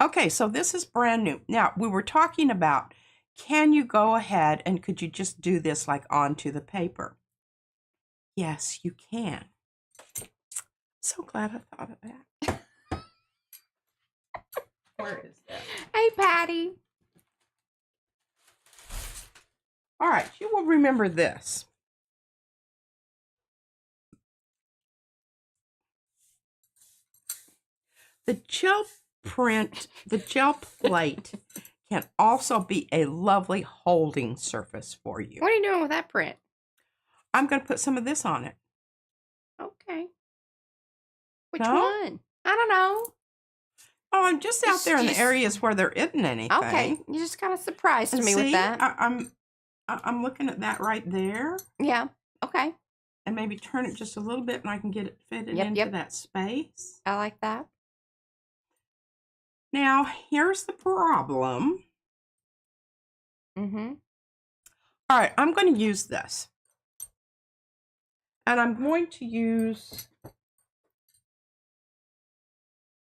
Okay, so this is brand new. Now, we were talking about, can you go ahead and could you just do this like onto the paper? Yes, you can. So glad I thought of that. Where is that? Hey, Patty. All right, you will remember this. The gel plate can also be a lovely holding surface for you. What are you doing with that print? I'm going to put some of this on it. Okay. Which one? I don't know. Oh, I'm just out there in the areas where there isn't anything. Okay, you just kind of surprised me with that. I'm looking at that right there. Yeah. Okay. And maybe turn it just a little bit, and I can get it fitted into that space. I like that. Now, here's the problem. Mm-hmm. All right, I'm going to use this. And I'm going to use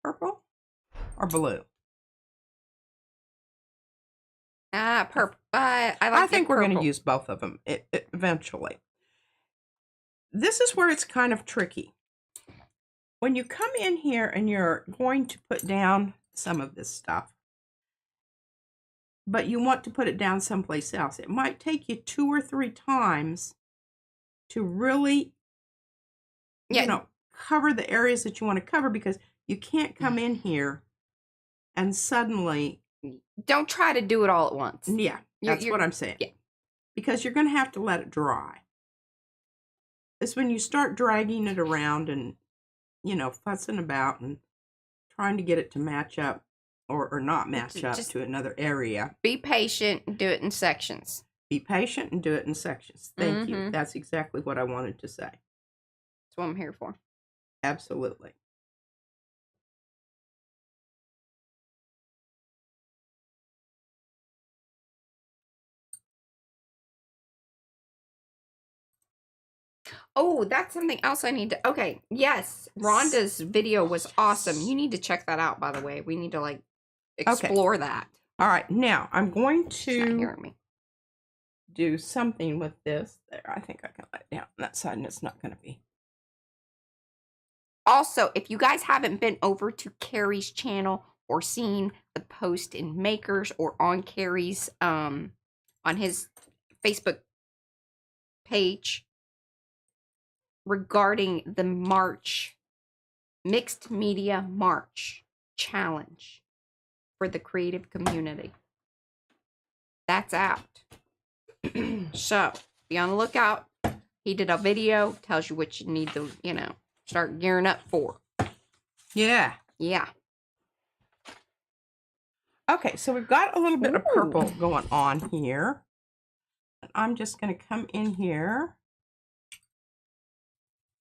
purple or blue. Purple. I think we're going to use both of them eventually. This is where it's kind of tricky. When you come in here and you're going to put down some of this stuff, but you want to put it down someplace else, it might take you 2 or 3 times to really, Yeah. cover the areas that you want to cover, because you can't come in here and suddenly. Don't try to do it all at once. Yeah, that's what I'm saying. Yeah. Because you're going to have to let it dry. It's when you start dragging it around and, fussing about and trying to get it to match up or not match up to another area. Be patient and do it in sections. Be patient and do it in sections. Thank you. That's exactly what I wanted to say. That's what I'm here for. Absolutely. Oh, that's something else I need to. Okay, yes, Rhonda's video was awesome. You need to check that out, by the way. We need to explore that. All right, now I'm going She's not to hearing me. do something with this. There, I think I can let it down on that side, and it's not going to be. Also, if you guys haven't been over to Carrie's channel or seen the post in Makers or on Carrie's on his Facebook page regarding the Mixed Media March Challenge for the creative community. That's out. So, be on the lookout. He did a video, tells you what you need to, start gearing up for. Yeah. Yeah. Okay, so we've got a little bit of purple going on here. And I'm just going to come in here.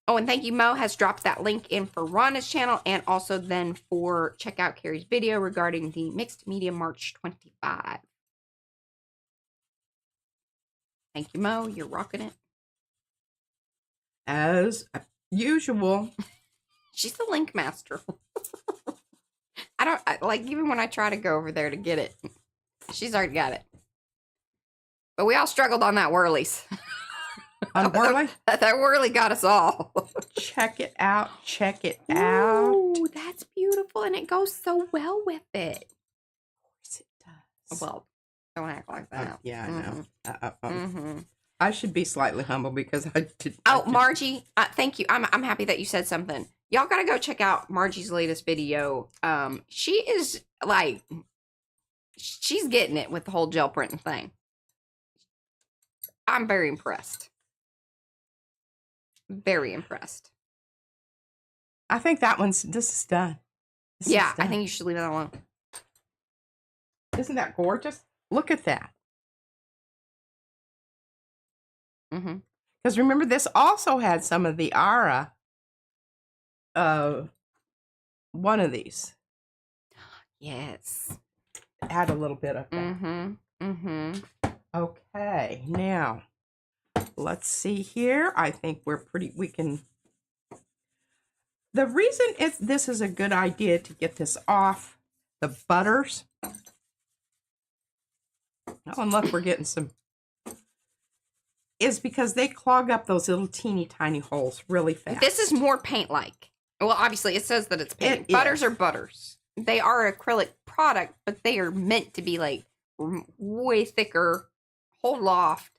Oh, and thank you, Mo has dropped that link in for Rhonda's channel, and also then for check out Carrie's video regarding the Mixed Media March 25. Thank you, Mo. You're rocking it. As usual. She's the link master. Even when I try to go over there to get it, she's already got it. But we all struggled on that whirlies. On whirly? That whirly got us all. Check it out. Check it out. Ooh, that's beautiful, and it goes so well with it. Of course it does. Well, don't act like that. Yeah, I know. I should be slightly humble because I did. Margie, thank you. I'm happy that you said something. Y'all gotta go check out Margie's latest video. She is she's getting it with the whole gel printing thing. I'm very impressed. Very impressed. I think this is done. Yeah, I think you should leave that alone. Isn't that gorgeous? Look at that. Because remember, this also had some of the aura of one of these. Yes. Add a little bit of that. Okay, now let's see here. I think we can. The reason this is a good idea to get this off the butters. Oh, and look, we're getting some. Is because they clog up those little teeny tiny holes really fast. This is more paint-like. Well, obviously, it says that it's paint. Butters are butters. They are acrylic product, but they are meant to be way thicker, whole loft.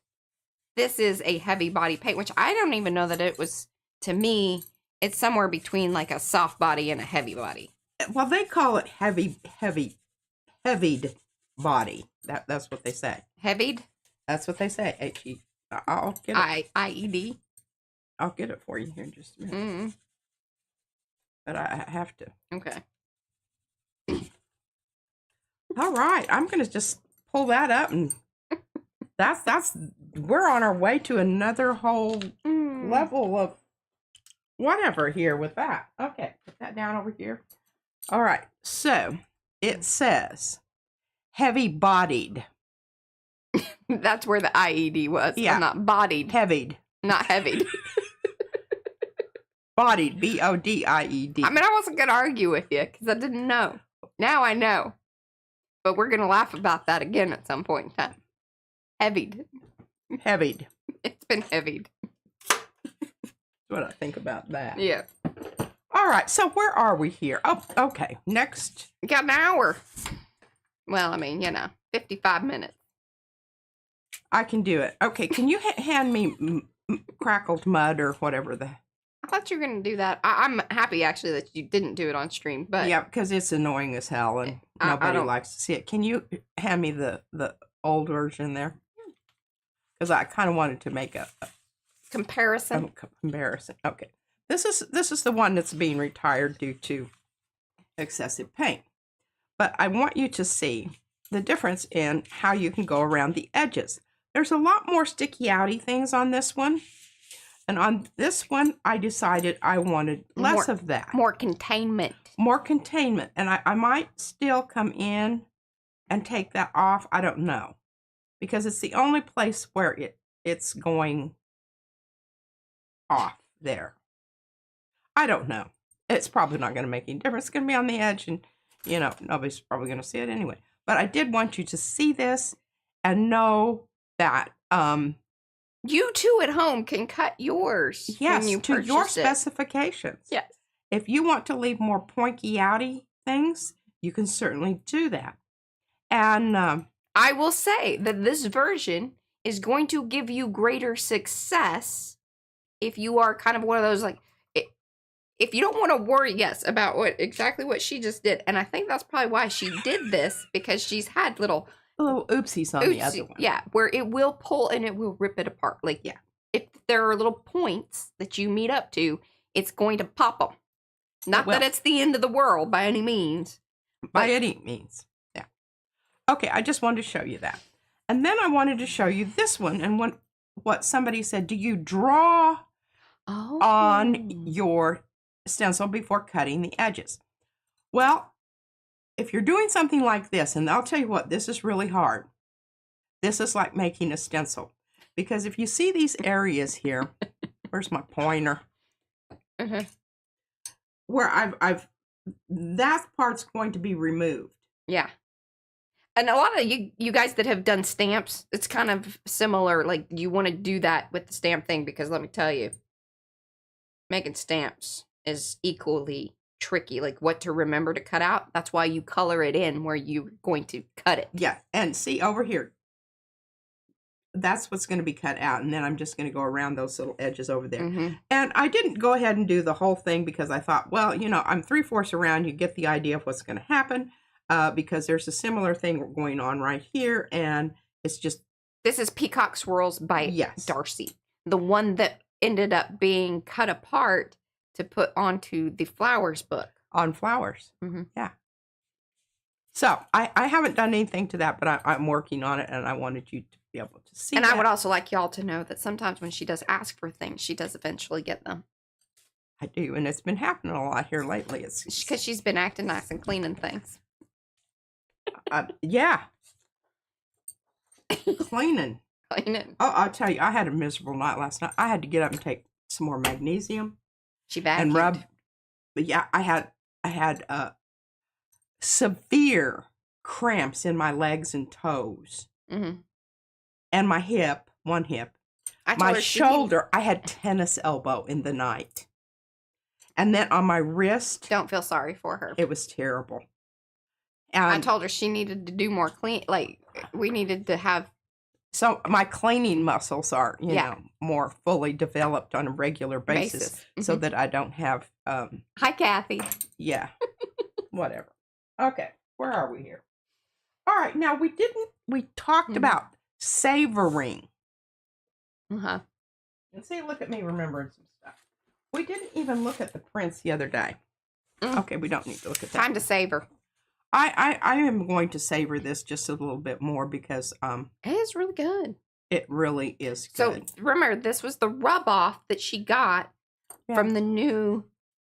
This is a heavy body paint, which I don't even know that it was. To me, it's somewhere between a soft body and a heavy body. Well, they call it heavied body. That's what they say. Heavied? That's what they say. H-E. I'll get it. I-E-D? I'll get it for you here in just a minute. But I have to. Okay. All right. I'm going to just pull that up, and we're on our way to another whole level of whatever here with that. Okay. Put that down over here. All right. So it says heavy bodied. That's where the IED was. Yeah. Not bodied. Heavied. Not heavy. Bodied. B-O-D-I-E-D. I mean, I wasn't going to argue with you because I didn't know. Now I know. But we're going to laugh about that again at some point in time. Heavied. Heavied. It's been heavied. That's what I think about that. Yeah. All right. So where are we here? Oh, okay. Next. We got an hour. Well, 55 minutes. I can do it. Okay, can you hand me crackled mud or whatever the. I thought you were going to do that. I'm happy, actually, that you didn't do it on stream. But Yeah, because it's annoying as hell and I nobody don't- likes to see it. Can you hand me the old version there? Because I kind of wanted to make a comparison. comparison. Okay, this is the one that's being retired due to excessive paint. But I want you to see the difference in how you can go around the edges. There's a lot more sticky outy things on this one. And on this one, I decided I wanted less of that. More containment. More containment. And I might still come in and take that off. I don't know. Because it's the only place where it's going off there. I don't know. It's probably not going to make any difference. It's going to be on the edge and, you know, nobody's probably going to see it anyway. But I did want you to see this and know that you too at home can cut yours. yes, when you to your purchase it. specifications. Yes. If you want to leave more pointy outy things, you can certainly do that. And I will say that this version is going to give you greater success if you are kind of one of those, like, if you don't want to worry, yes, about exactly what she just did. And I think that's probably why she did this, because she's had little oopsies on the other one. Yeah, where it will pull and it will rip it apart. Like, yeah, if there are little points that you meet up to, it's going to pop them. Not that it's the end of the world by any means. By any means, yeah. Okay, I just wanted to show you that. And then I wanted to show you this one and what somebody said, do you draw on your stencil before cutting the edges? Well, if you're doing something like this, and I'll tell you what, this is really hard. This is like making a stencil. Because if you see these areas here, where's my pointer? Mm-hmm. Where I've that part's going to be removed. Yeah. And a lot of you guys that have done stamps, it's kind of similar. Like, you want to do that with the stamp thing, because let me tell you, making stamps is equally tricky. Like, what to remember to cut out. That's why you color it in where you're going to cut it. Yeah, and see over here, that's what's going to be cut out, and then I'm just going to go around those little edges over there. Mm-hmm. And I didn't go ahead and do the whole thing because I thought, well, you know, I'm 3/4 around, you get the idea of what's going to happen, because there's a similar thing going on right here, and it's just... This is Peacock Swirls by Darcy. The one that ended up being cut apart to put onto the Flowers book. On Flowers. Mm-hmm. Yeah. So I haven't done anything to that, but I'm working on it, and I wanted you to be able to see And that. I would also like y'all to know that sometimes when she does ask for things, she does eventually get them. I do, and it's been happening a lot here lately. It's because she's been acting nice and cleaning things. Yeah. Cleaning. Cleaning. Oh, I'll tell you, I had a miserable night last night. I had to get up and take some more magnesium. She vacuumed. And rub. But yeah, I had severe cramps in my legs and toes. Mm-hmm. And my hip, one hip. My shoulder, I had tennis elbow in the night. And then on my wrist. Don't feel sorry for her. It was terrible. I told her she needed to do more clean. Like, we needed to have. So my cleaning muscles are, you know, more fully developed on a regular basis. Mm-hmm. So that I don't have. Hi, Kathy. Yeah. Whatever. Okay. Where are we here? All right. Now we talked about savoring. Uh-huh. And see, look at me remembering some stuff. We didn't even look at the prints the other day. Okay, we don't need to look at that. Time to savor. I am going to savor this just a little bit more because it is really good. It really is good. So remember, this was the rub off that she got from the new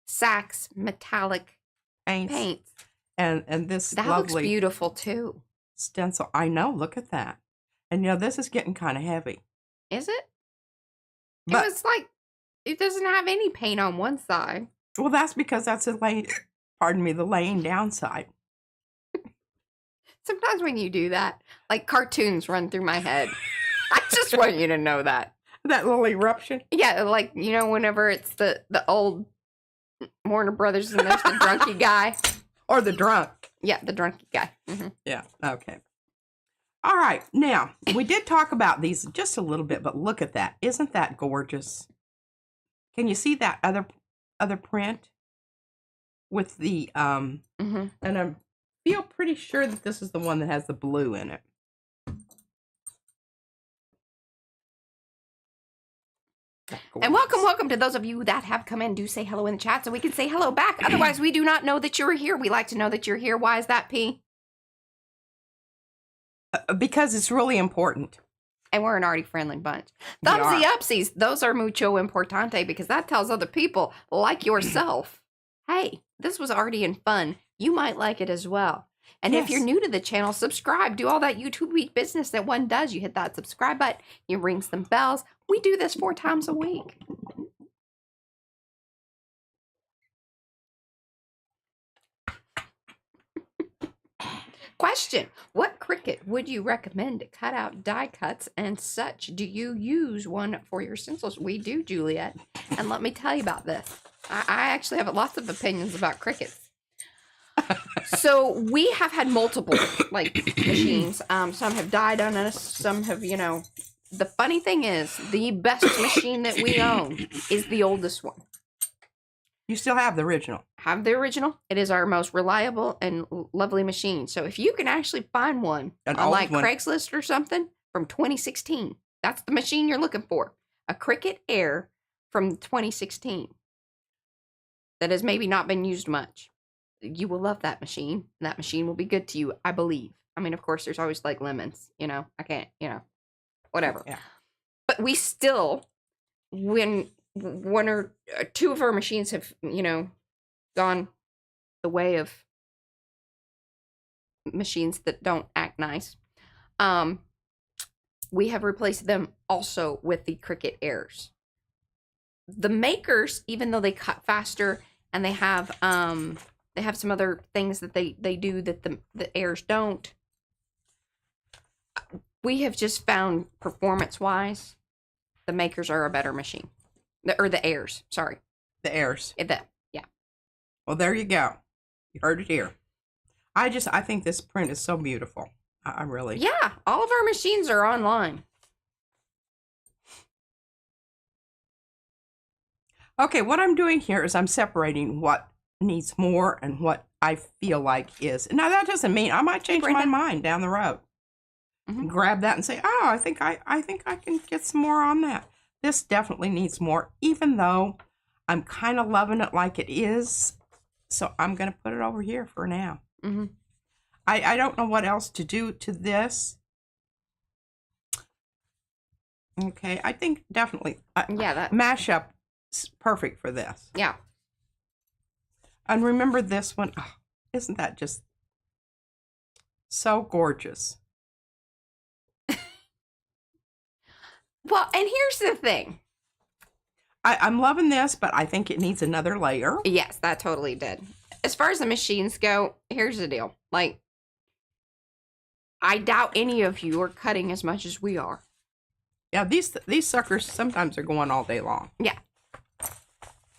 Saks metallic paints. And this that lovely looks beautiful too. Stencil. I know, look at that. And you know, this is getting kind of heavy. Is it? But, it was like, it doesn't have any paint on one side. Well, that's because that's the laying down side. Sometimes when you do that, like, cartoons run through my head. I just want you to know that. That little eruption? Yeah, like, you know, whenever it's the old Warner Brothers and there's the drunky guy. Or the drunk. Yeah, the drunky guy. Mm-hmm. Yeah, okay. All right. Now, we did talk about these just a little bit, but look at that. Isn't that gorgeous? Can you see that other print with the and I feel pretty sure that this is the one that has the blue in it. And welcome to those of you that have come in. Do say hello in the chat so we can say hello back. Otherwise, we do not know that you're here. We like to know that you're here. Why is that, P? Because it's really important. And we're an arty-friendly bunch. Thumbsy upsies. Those are mucho importante because that tells other people, like yourself, hey, this was arty and fun. You might like it as well. And if you're new to the channel, subscribe. Do all that YouTube week business that one does. You hit that subscribe button. You ring some bells. We do this 4 times a week. Question: what Cricut would you recommend to cut out die cuts and such? Do you use one for your stencils? We do, Juliet. And let me tell you about this. I actually have lots of opinions about Cricuts. So we have had multiple machines. Some have died on us. Some have, The funny thing is, the best machine that we own is the oldest one. You still have the original. Have the original. It is our most reliable and lovely machine. So if you can actually find one on Craigslist or something from 2016, that's the machine you're looking for. A Cricut Air from 2016 that has maybe not been used much. You will love that machine. And that machine will be good to you, I believe. I mean, of course, there's always lemons, I can't, whatever. Yeah. But we still, when one or two of our machines have, gone the way of machines that don't act nice, we have replaced them also with the Cricut Airs. The makers, even though they cut faster and they have some other things that they do that the Airs don't, we have just found performance-wise, the makers are a better machine. The Airs, sorry. The Airs. Yeah. Well, there you go. You heard it here. I think this print is so beautiful. I really. Yeah, all of our machines are online. Okay, what I'm doing here is I'm separating what needs more and what I feel like is. Now, that doesn't mean I might change my mind down the road. Grab that and say, oh, I think I can get some more on that. This definitely needs more, even though I'm kind of loving it like it is. So I'm going to put it over here for now. I don't know what else to do to this. Okay, I think definitely that mashup is perfect for this. Yeah. And remember this one. Oh, isn't that just so gorgeous? Well, and here's the thing. I'm loving this, but I think it needs another layer. Yes, that totally did. As far as the machines go, here's the deal. I doubt any of you are cutting as much as we are. Yeah, these suckers sometimes are going all day long. Yeah.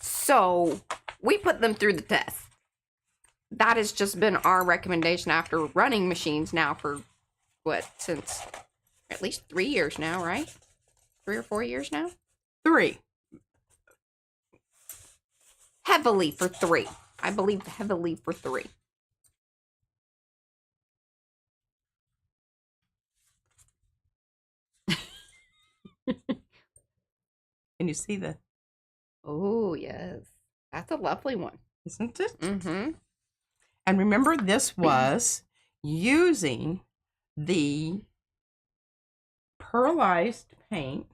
So we put them through the test. That has just been our recommendation after running machines now for since at least 3 years now, right? 3 or 4 years now? 3. Heavily for 3. I believe heavily for 3. Can you see the? Oh, yes. That's a lovely one. Isn't it? Mm-hmm. And remember, this was using the pearlized paint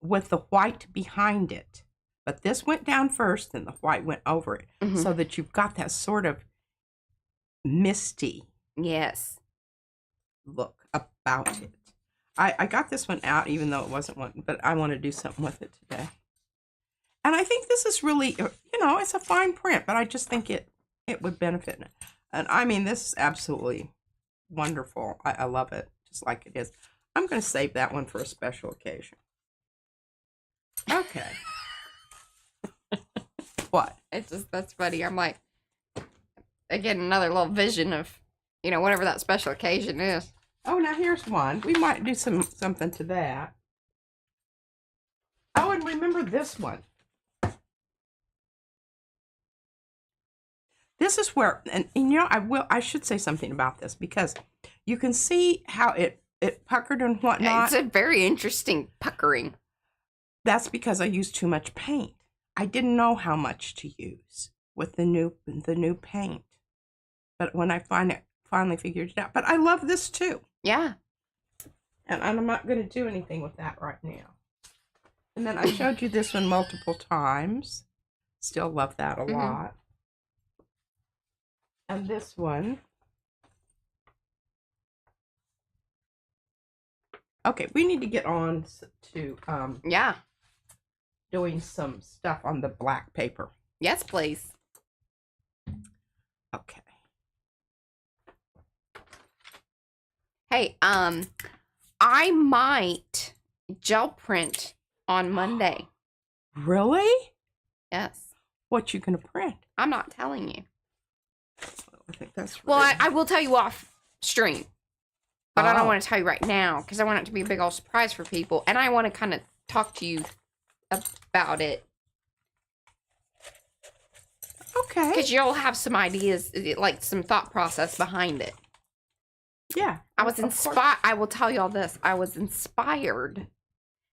with the white behind it. But this went down first and the white went over it. So that you've got that sort of misty look about it. I got this one out even though it wasn't one, but I want to do something with it today. And I think this is really, it's a fine print, but I just think it would benefit. And I mean, this is absolutely wonderful. I love it, just like it is. I'm going to save that one for a special occasion. Okay. What? That's funny. I'm like, again, another little vision of You know, whatever that special occasion is. Oh, now here's one. We might do something to that. Oh, and remember this one. This is where, and you know, I should say something about this because you can see how it puckered and whatnot. It's a very interesting puckering. That's because I used too much paint. I didn't know how much to use with the new paint. But when I finally figured it out. But I love this too. Yeah. And I'm not going to do anything with that right now. And then I showed you this one multiple times. Still love that a lot. And this one. Okay, we need to get on to Yeah. doing some stuff on the black paper. Yes, please. Okay. Hey, I might gel print on Monday. Really? Yes. What you gonna print? I'm not telling you. I think that's Well, right. I will tell you off stream. But I don't Oh. want to tell you right now because I want it to be a big old surprise for people. And I want to kind of talk to you about it. Okay. Because you'll have some ideas, like some thought process behind it. Yeah. I was of course. inspired. I will tell you all this. I was inspired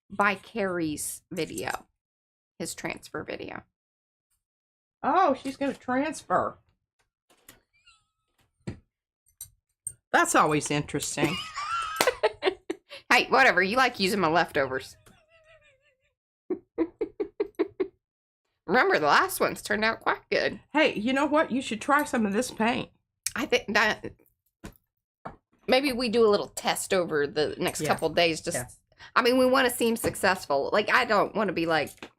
by Carrie's video, his transfer video. Oh, she's gonna transfer. That's always interesting. Hey, whatever. You like using my leftovers. Remember, the last ones turned out quite good. Hey, you know what? You should try some of this paint. I think that maybe we do a little test over the next Yeah. couple of days. Just, Yeah. I mean, we want to seem successful. Like, I don't want to be like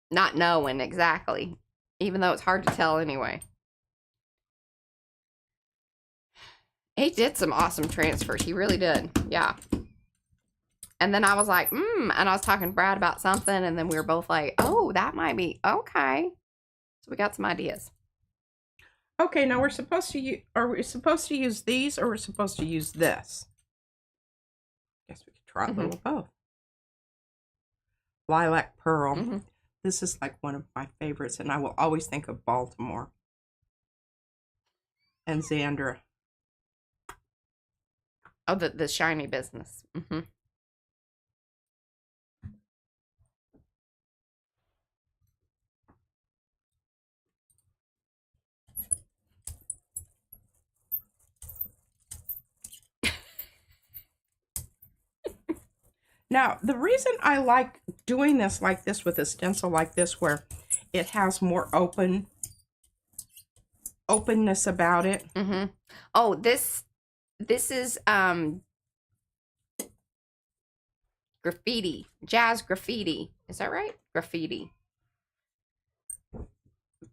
not knowing exactly, even though it's hard to tell anyway. He did some awesome transfers. He really did. Yeah. And then I was like, and I was talking to Brad about something, and then we were both like, oh, that might be okay. So we got some ideas. Okay, now we're supposed to are we supposed to use these or we're supposed to use this? Guess we could try a little of both. Lilac Pearl. This is like one of my favorites, and I will always think of Baltimore. And Xandra. Oh, the shiny business. Now, the reason I like doing this like this with a stencil like this, where it has more openness about it. Oh, this is graffiti, jazz graffiti. Is that right? Graffiti.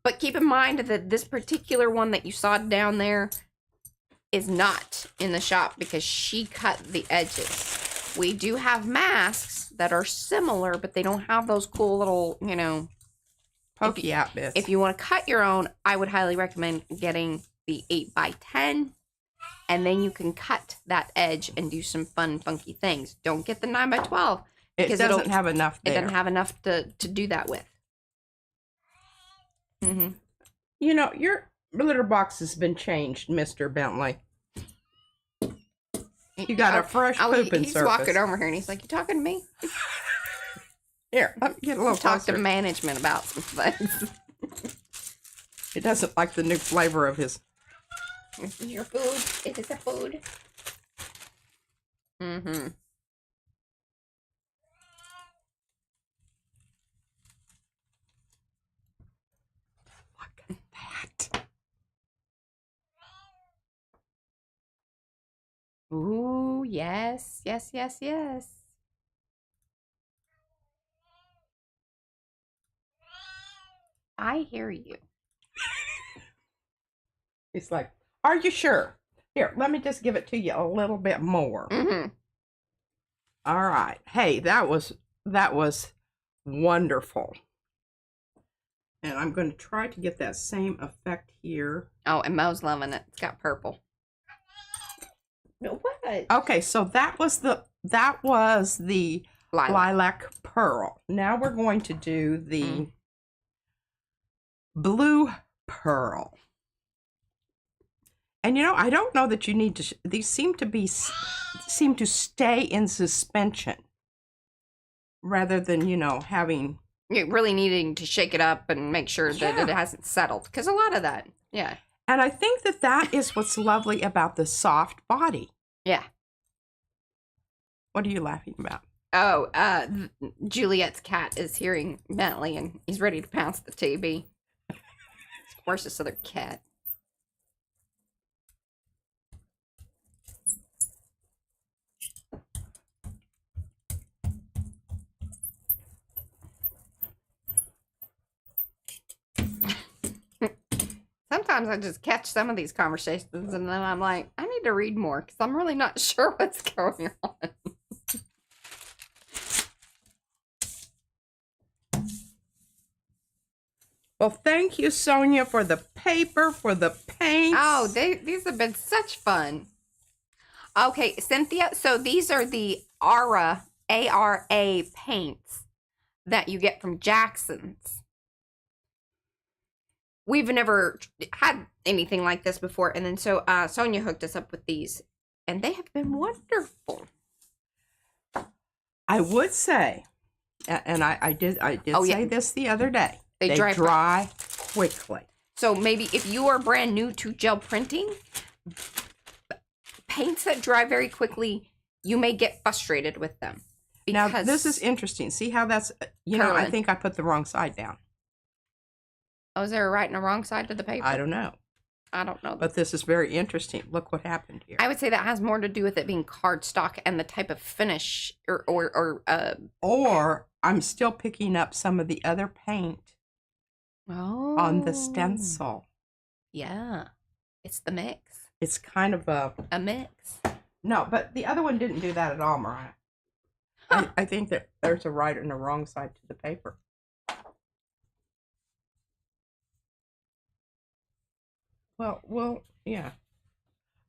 But keep in mind that this particular one that you saw down there is not in the shop because she cut the edges. We do have masks that are similar, but they don't have those cool little, you know, Pokey out bits. if you want to cut your own, I would highly recommend getting the 8x10, and then you can cut that edge and do some fun, funky things. Don't get the 9x12 it because doesn't have enough there. It doesn't have enough to do that with. You know, your litter box has been changed, Mr. Bentley. You got a fresh pooping he's surface. walking over here and he's like, "You talking to me?" Here, let me get a little Talk to closer. management about some things. He doesn't like the new flavor of his. This is your food. Is it the food? Look at that. Ooh, yes, yes, yes, yes. I hear you. He's like, "Are you sure? Here, let me just give it to you a little bit more." All right. Hey, that was wonderful. And I'm going to try to get that same effect here. Oh, and Mo's loving it. It's got purple. What? Okay, so that was the lilac pearl. Now we're going to do the blue pearl. And I don't know that you need to. These seem to stay in suspension rather than having. You're really needing to shake it up and make sure that it hasn't settled, because a lot of that, yeah. And I think that is what's lovely about the soft body. Yeah. What are you laughing about? Oh, Juliet's cat is hearing Bentley, and he's ready to pounce the TV. Where's this other cat? Sometimes I just catch some of these conversations and then I'm like, I need to read more because I'm really not sure what's going on. Well, thank you, Sonia, for the paper, for the paints. Oh, these have been such fun. Okay, Cynthia, so these are the ARA, A-R-A paints that you get from Jackson's. We've never had anything like this before, and then so Sonia hooked us up with these, and they have been wonderful. I would say, and I did say this the other day, they dry quickly. So maybe if you are brand new to gel printing, paints that dry very quickly, you may get frustrated with them. Now, this is interesting. See how that's, I think I put the wrong side down. Oh, is there a right and a wrong side to the paper? I don't know. I don't know. But this is very interesting. Look what happened here. I would say that has more to do with it being cardstock and the type of finish or I'm still picking up some of the other paint on the stencil. Yeah. It's the mix. It's kind of a mix. No, but the other one didn't do that at all, Mariah. Huh. I think that there's a right and a wrong side to the paper. Well, yeah.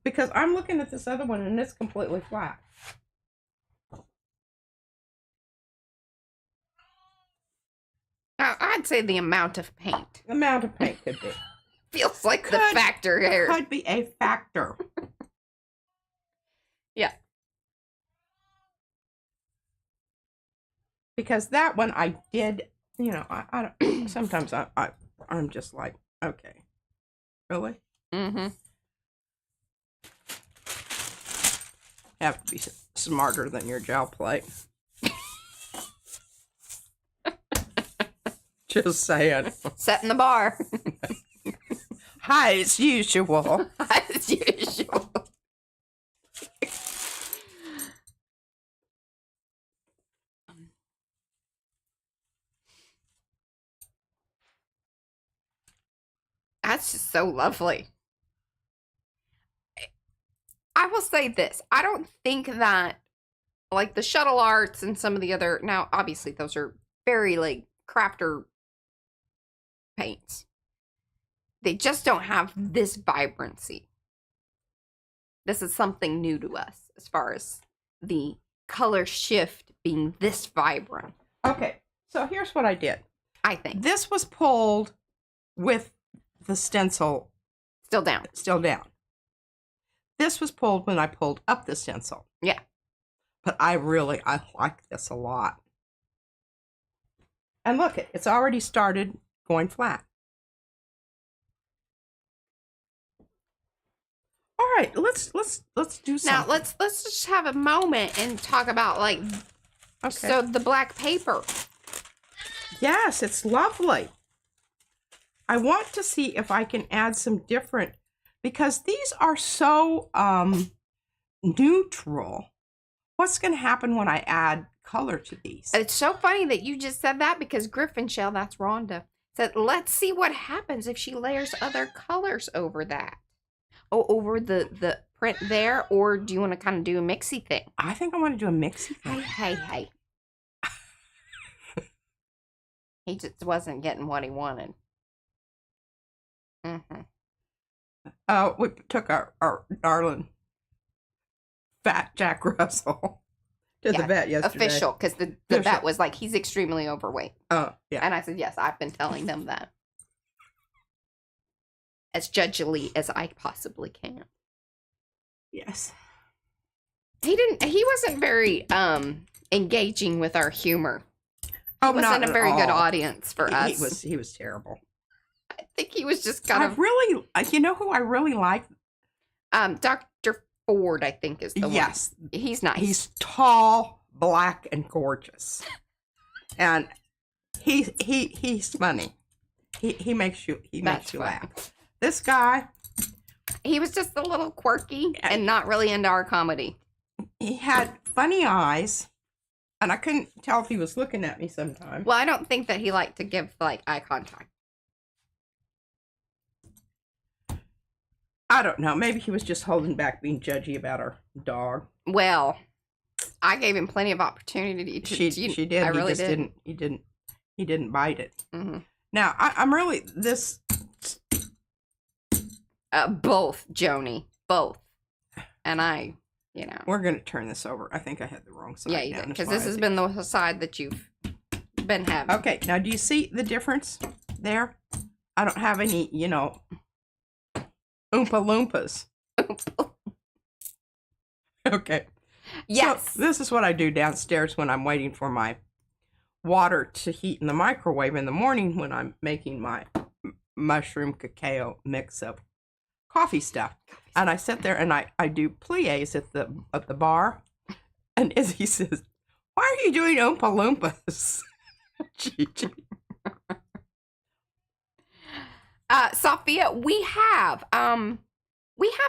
Because I'm looking at this other one and it's completely flat. I'd say the amount of paint. Amount of paint could be. Feels like the factor here. Could be a factor. Yeah. Because that one I did, I don't, sometimes I'm just like, okay. Really? Mm-hmm. Have to be smarter than your gel plate. Just saying. Setting the bar. Hi, as usual. As usual. That's just so lovely. I will say this. I don't think that, like, the shuttle arts and some of the other, now, obviously, those are very, like, crafter paints. They just don't have this vibrancy. This is something new to us as far as the color shift being this vibrant. Okay, so here's what I did. I think. This was pulled with the stencil still down. This was pulled when I pulled up the stencil. Yeah. But I like this a lot. And look, it's already started going flat. All right, let's do something. Now let's just have a moment and talk about, like, okay. So the black paper. Yes, it's lovely. I want to see if I can add some different, because these are so neutral. What's going to happen when I add color to these? It's so funny that you just said that, because Griffin Shell, that's Rhonda, said, let's see what happens if she layers other colors over that. Oh, over the print there, or do you want to kind of do a mixy thing? I think I want to do a mixy thing. Hey. He just wasn't getting what he wanted. Mm-hmm. We took our darling fat Jack Russell to the Yeah, vet yesterday. Official, because the vet was like, he's extremely overweight. Oh, yeah. And I said, yes, I've been telling them that. As judgely as I possibly can. Yes. He wasn't very engaging with our humor. He wasn't a very good audience for us. He was terrible. I think he was just kind of really, you know who I really like? Dr. Ford, I think, is the one. Yes. He's nice. He's tall, black, and gorgeous. And he's funny. He makes you laugh. This guy, he was just a little quirky and not really into our comedy. He had funny eyes, and I couldn't tell if he was looking at me sometimes. Well, I don't think that he liked to give like eye contact. I don't know. Maybe he was just holding back, being judgy about our dog. Well, I gave him plenty of opportunity to. She did. I really did. He didn't bite it. Mm-hmm. Now I'm really this. Both, Joni, both, and I. You know, we're gonna turn this over. I think I had the wrong side. Yeah, you did, because this has been the side that you've been having. Okay, now do you see the difference there? I don't have any, Oompa Loompas. Okay. Yes. So this is what I do downstairs when I'm waiting for my water to heat in the microwave in the morning when I'm making my mushroom cacao mix of coffee stuff. And I sit there and I do plies at the bar. And Izzy says, "Why are you doing Oompa Loompas?" Gigi. Sophia, we have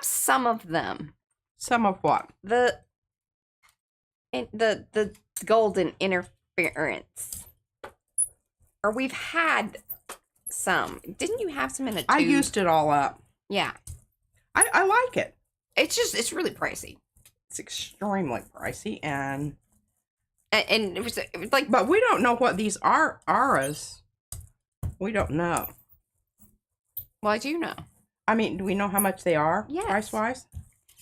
some of them. Some of what? The golden interference. Or we've had some. Didn't you have some in a tube? I used it all up. Yeah. I like it. It's really pricey. It's extremely pricey and it was like, but we don't know what these are. Auras. We don't know. Well, I do know. I mean, do we know how much they are? Yes. Price wise?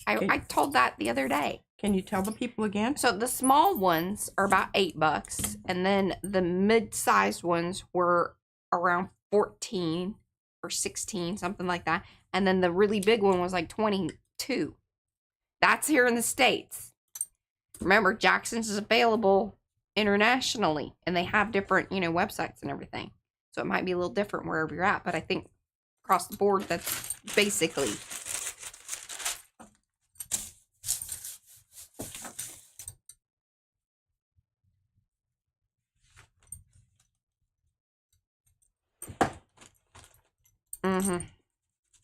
I told that the other day. Can you tell the people again? So the small ones are about $8, and then the mid-sized ones were around 14 or 16, something like that. And then the really big one was like 22. That's here in the States. Remember, Jackson's is available internationally, and they have different, websites and everything. So it might be a little different wherever you're at, but I think across the board, that's basically. Mm-hmm.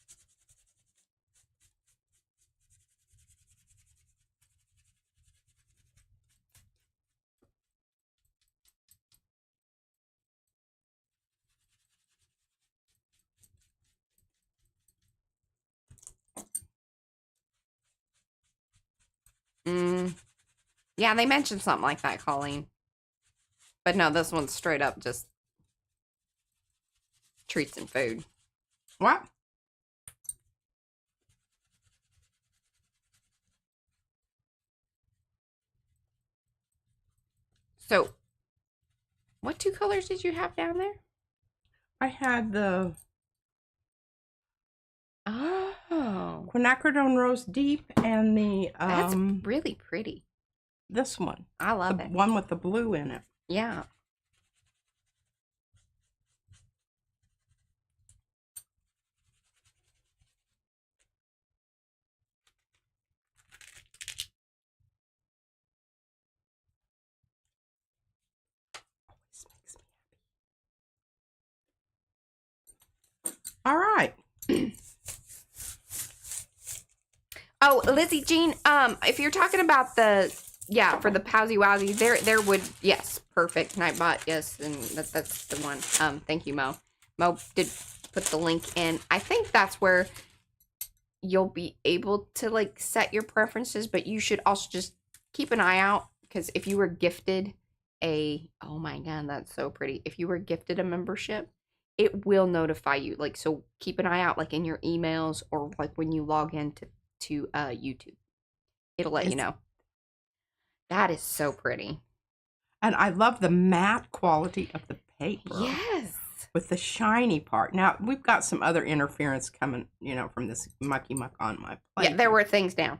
Yeah, they mentioned something like that, Colleen. But no, this one's straight up just treats and food. What? So, what two colors did you have down there? I had the quinacridone rose deep and the that's really pretty. This one. I love it. One with the blue in it. Yeah. All right. Oh, Lizzie Jean, if you're talking about for the Powsy Wowsy, there would, yes, perfect. Nightbot, yes, and that's the one. Thank you, Mo. Mo did put the link in. I think that's where you'll be able to, like, set your preferences, but you should also just keep an eye out, because if you were gifted oh my God, that's so pretty. If you were gifted a membership, it will notify you. Like, so keep an eye out, like, in your emails or, like, when you log into YouTube. it'll let you know. That is so pretty. And I love the matte quality of the paper. Yes. With the shiny part. Now, we've got some other interference coming, you know, from this mucky muck on my plate. Yeah, there were things down.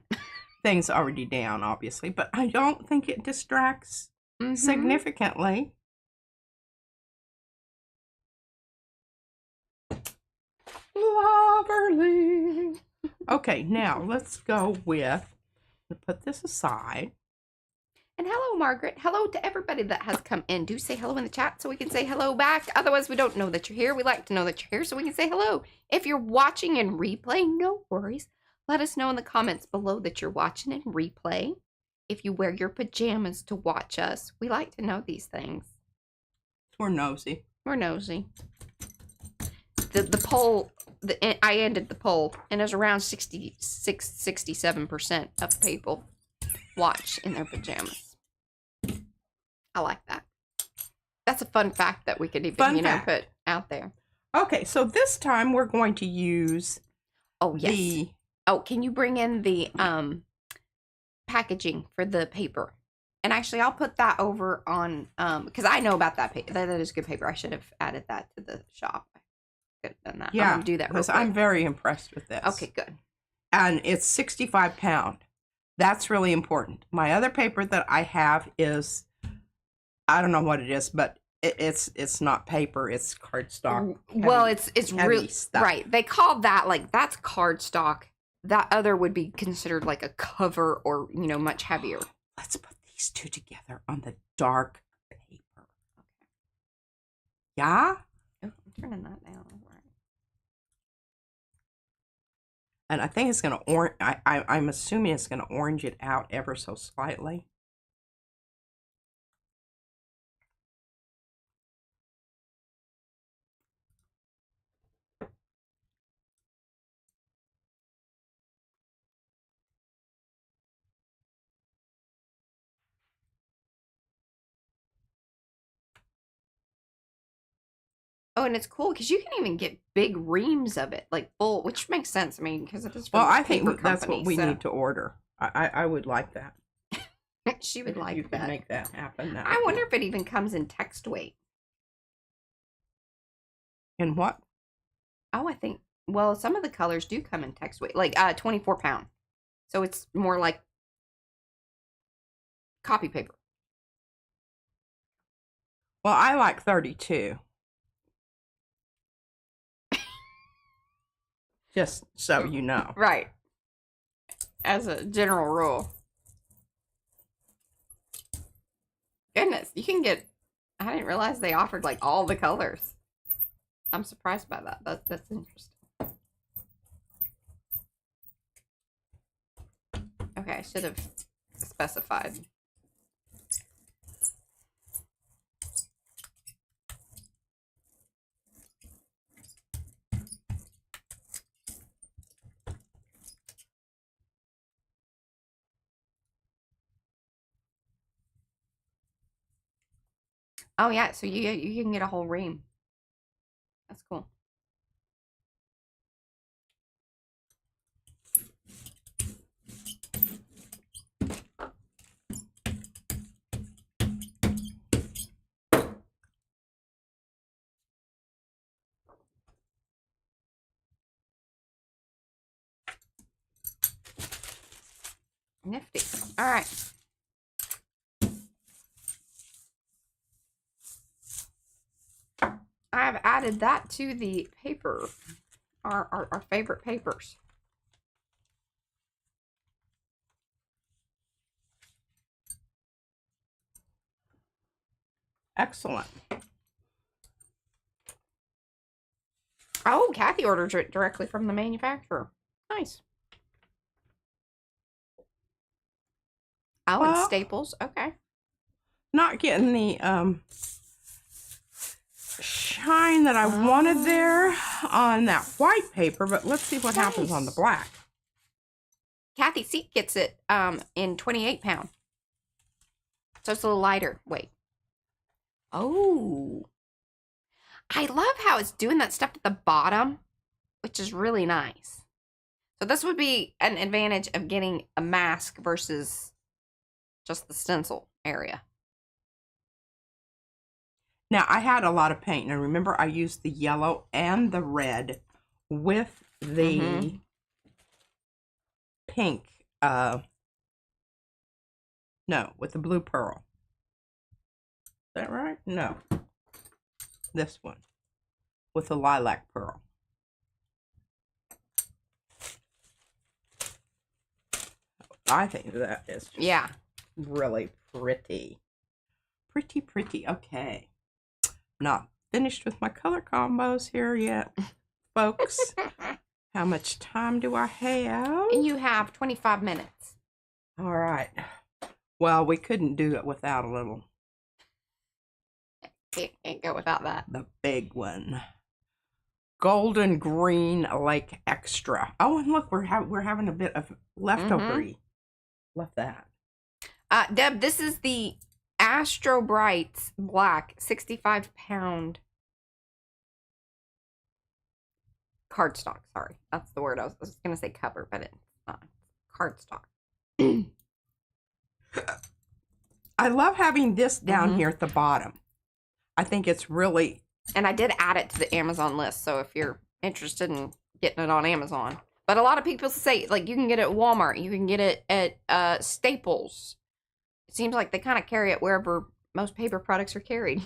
Things already down, obviously, but I don't think it distracts significantly. Lovely. Okay, now let's go with, put this aside. And hello, Margaret. Hello to everybody that has come in. Do say hello in the chat so we can say hello back. Otherwise, we don't know that you're here. We like to know that you're here so we can say hello. If you're watching in replay, no worries. Let us know in the comments below that you're watching in replay. If you wear your pajamas to watch us, we like to know these things. We're nosy. We're nosy. The poll, I ended the poll, and it was around 67% of people watch in their pajamas. I like that. That's a fun fact that we could even, put out there. Okay, so this time we're going to use can you bring in the packaging for the paper? And actually, I'll put that over on, because I know about that paper. That is good paper. I should have added that to the shop. I could have done that. Yeah, I'm going to do that real quick. I'm very impressed with this. Okay, good. And it's 65 pound. That's really important. My other paper that I have is, I don't know what it is, but it's not paper. It's cardstock. Well, it's really stuff. Right. They call that that's cardstock. That other would be considered like a cover or much heavier. Let's put these two together on the dark paper. Okay. Yeah. Oh, I'm turning that down. Right. And I think it's gonna orange. I'm assuming it's gonna orange it out ever so slightly. Oh, and it's cool because you can even get big reams of it, like full, which makes sense. I mean, because it is. Well, I think that's what we need to order. I would like that. She would like you that. Could make that happen. I wonder if it even comes in text weight. In what? Oh, I think. Well, some of the colors do come in text weight, like 24 pound. So it's more like copy paper. Well, I like 32. Just so you know. Right. As a general rule. Goodness, you can get... I didn't realize they offered, all the colors. I'm surprised by that. That's interesting. Okay, I should have specified. Oh yeah, so you can get a whole ream. That's cool. Nifty. All right. I've added that to the paper, our favorite papers. Excellent. Oh, Kathy ordered it directly from the manufacturer. Nice. Oh, and Staples. Okay. Not getting the shine that I wanted there on that white paper, but let's see what happens on the black. Kathy Seek gets it in 28 pound. So it's a little lighter weight. Oh. I love how it's doing that stuff at the bottom, which is really nice. So this would be an advantage of getting a mask versus just the stencil area. Now, I had a lot of paint, and remember I used the yellow and the red with the pink, no, with the blue pearl. Is that right? No. This one with the lilac pearl. I think that is just really pretty. Pretty, pretty. Okay. Not finished with my color combos here yet, folks. How much time do I have? You have 25 minutes. All right. Well, we couldn't do it without a little. Can't go without that. The big one. Golden Green Lake Extra. Oh, and look, we're having a bit of leftovery. Left that. Deb, this is the Astro Brights Black 65-pound cardstock. Sorry, that's the word I was going to say cover, but it's not. Cardstock. I love having this down here at the bottom. I think it's really... And I did add it to the Amazon list, so if you're interested in getting it on Amazon. But a lot of people say, like, you can get it at Walmart. You can get it at Staples. It seems like they kind of carry it wherever most paper products are carried.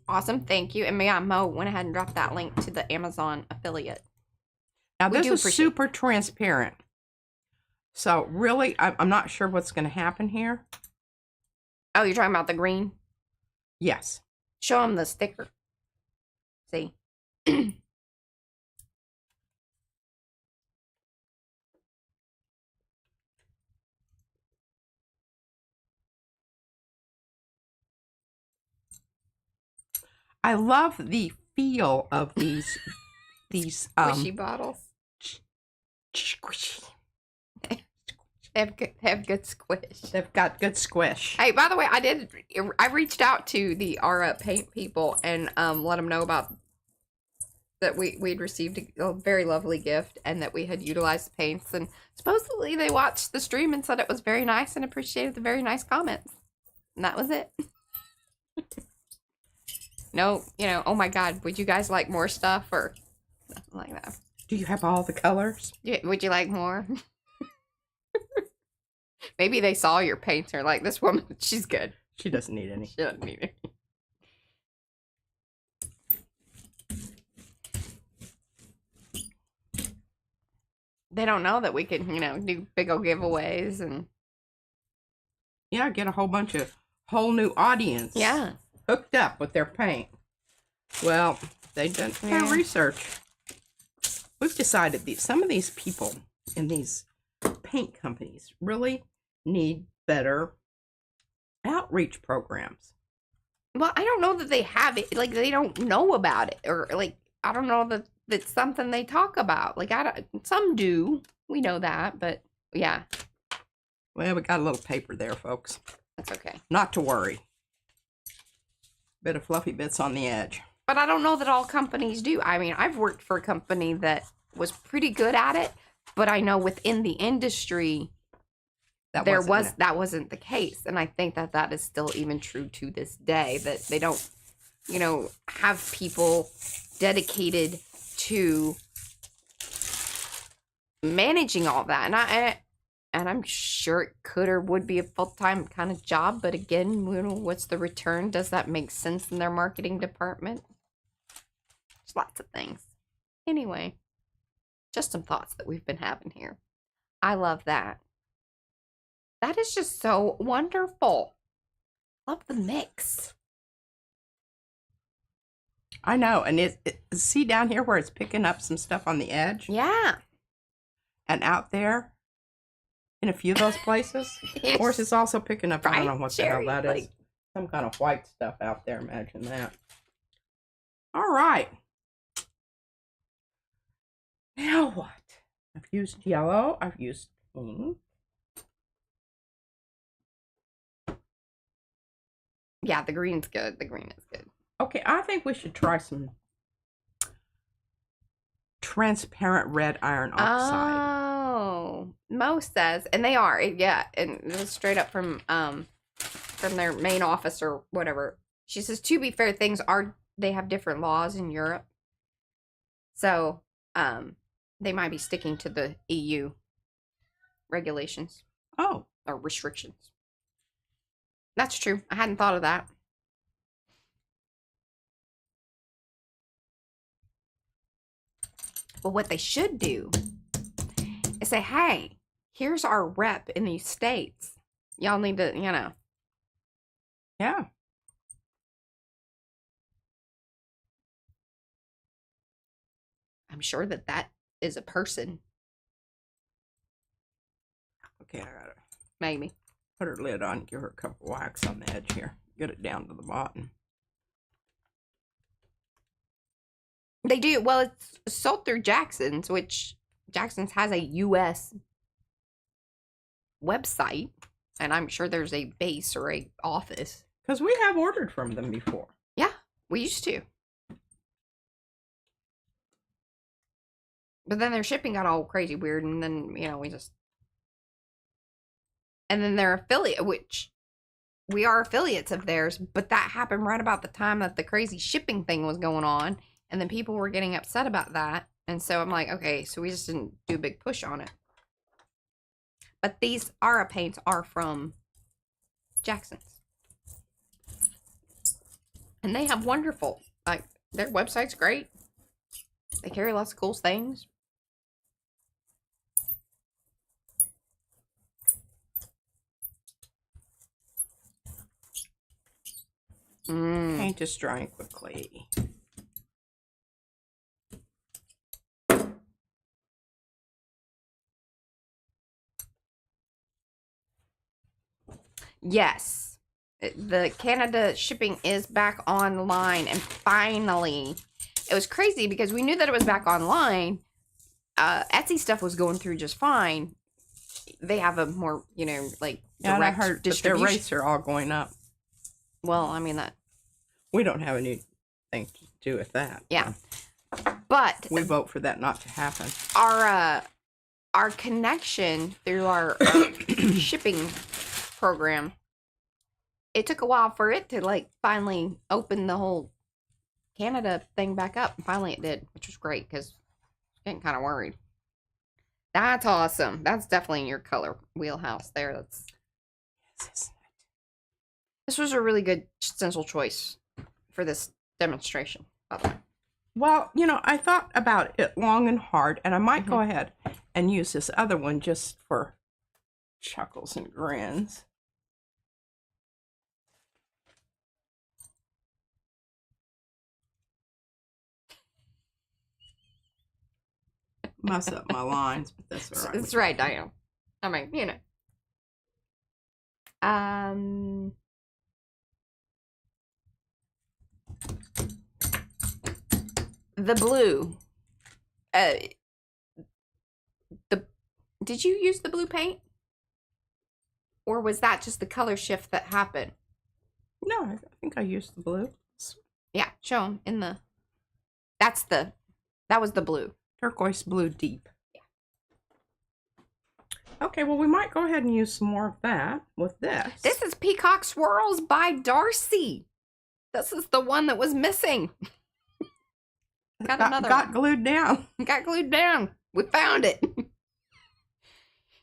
Awesome, thank you. And Mo went ahead and dropped that link to the Amazon affiliate. Now, this is super transparent. So, really, I'm not sure what's going to happen here. Oh, you're talking about the green? Yes. Show them the sticker. See? I love the feel of these squishy bottles. Squishy. They have good squish. They've got good squish. Hey, by the way, I reached out to the Aura paint people and let them know about that we'd received a very lovely gift and that we had utilized the paints, and supposedly they watched the stream and said it was very nice and appreciated the very nice comments. And that was it. No, oh my God, would you guys like more stuff or nothing like that? Do you have all the colors? Yeah, would you like more? Maybe they saw your paints and are like, this woman, she's good. She doesn't need any. She doesn't need any. They don't know that we can, do big old giveaways and... Yeah, get a whole new audience. Yeah. Hooked up with their paint. Well, they did their research. We've decided some of these people in these paint companies really need better outreach programs. Well, I don't know that they have it. Like, they don't know about it. Or, like, I don't know that it's something they talk about. Like, some do. We know that, but, yeah. Well, we got a little paper there, folks. That's okay. Not to worry. Bit of fluffy bits on the edge. But I don't know that all companies do. I mean, I've worked for a company that was pretty good at it, but I know within the industry that wasn't the case. And I think that is still even true to this day, that they don't, have people dedicated to managing all that. And I'm sure it could or would be a full-time kind of job. But again, what's the return? Does that make sense in their marketing department? There's lots of things. Anyway, just some thoughts that we've been having here. I love that. That is just so wonderful. Love the mix. I know. And see down here where it's picking up some stuff on the edge? Yeah. And out there, in a few of those places, of course, it's also picking up, I don't know what the hell that is. Some kind of white stuff out there, imagine that. All right. Now what? I've used yellow, I've used pink. Yeah, the green's good. The green is good. Okay, I think we should try some transparent red iron oxide. Oh, Mo says, and they are, yeah, and this is straight up from their main office or whatever. She says, to be fair, they have different laws in Europe, so they might be sticking to the EU regulations. Oh, or restrictions. That's true. I hadn't thought of that. But what they should do is say, hey, here's our rep in these states. Y'all need to, yeah. I'm sure that is a person. Okay, I gotta Maybe. put her lid on, give her a couple whacks on the edge here. Get it down to the bottom. They do. Well, it's sold through Jackson's, which Jackson's has a U.S. website, and I'm sure there's a base or a office. Because we have ordered from them before. Yeah, we used to. But then their shipping got all crazy weird, and then, we just... And then their affiliate, which we are affiliates of theirs, but that happened right about the time that the crazy shipping thing was going on, and then people were getting upset about that. And so I'm like, okay, so we just didn't do a big push on it. But these Aura paints are from Jackson's. And they have wonderful, their website's great. They carry lots of cool things. Paint is drying quickly. Yes. The Canada shipping is back online, and finally. It was crazy because we knew that it was back online. Etsy stuff was going through just fine. They have a more, direct I heard that their distribution. rates are all going up. Well, I mean that. We don't have anything to do with that. Yeah. But we vote for that not to happen. Our connection through our shipping program, it took a while for it to finally open the whole Canada thing back up, and finally it did, which was great because I was getting kind of worried. That's awesome. That's definitely in your color wheelhouse there. That's Yes. This was a really good stencil choice for this demonstration, by the way. Well, I thought about it long and hard, and I might go ahead and use this other one just for chuckles and grins. Mess up my lines, but that's all right. That's right, Diane. I mean, the blue. Did you use the blue paint? Or was that just the color shift that happened? No, I think I used the blue. Yeah, show them in the... That was the blue. Turquoise blue deep. Yeah. Okay, well, we might go ahead and use some more of that with this. This is Peacock Swirls by Darcy. This is the one that was missing. Got glued down. Got glued down. We found it.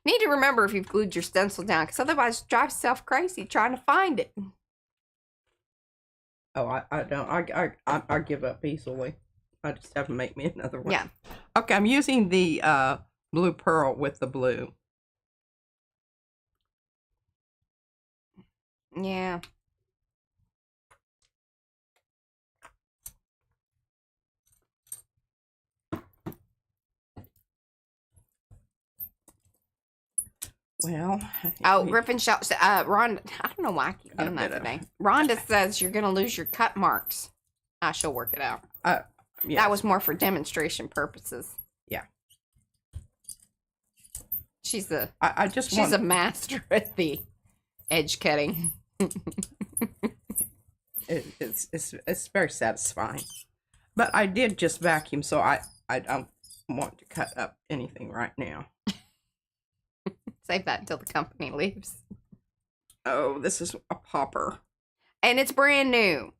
Need to remember if you've glued your stencil down, because otherwise it drives yourself crazy trying to find it. Oh, I don't. I give up easily. I just have to make me another one. Yeah. Okay, I'm using the blue pearl with the blue. Yeah. Well, Griffin shouts, Rhonda, I don't know why I keep doing that today. Rhonda says you're going to lose your cut marks. She'll work it out. Yes. That was more for demonstration purposes. Yeah. She's a master at the edge cutting. It's very satisfying. But I did just vacuum, so I don't want to cut up anything right now. Save that until the company leaves. Oh, this is a popper. And it's brand new.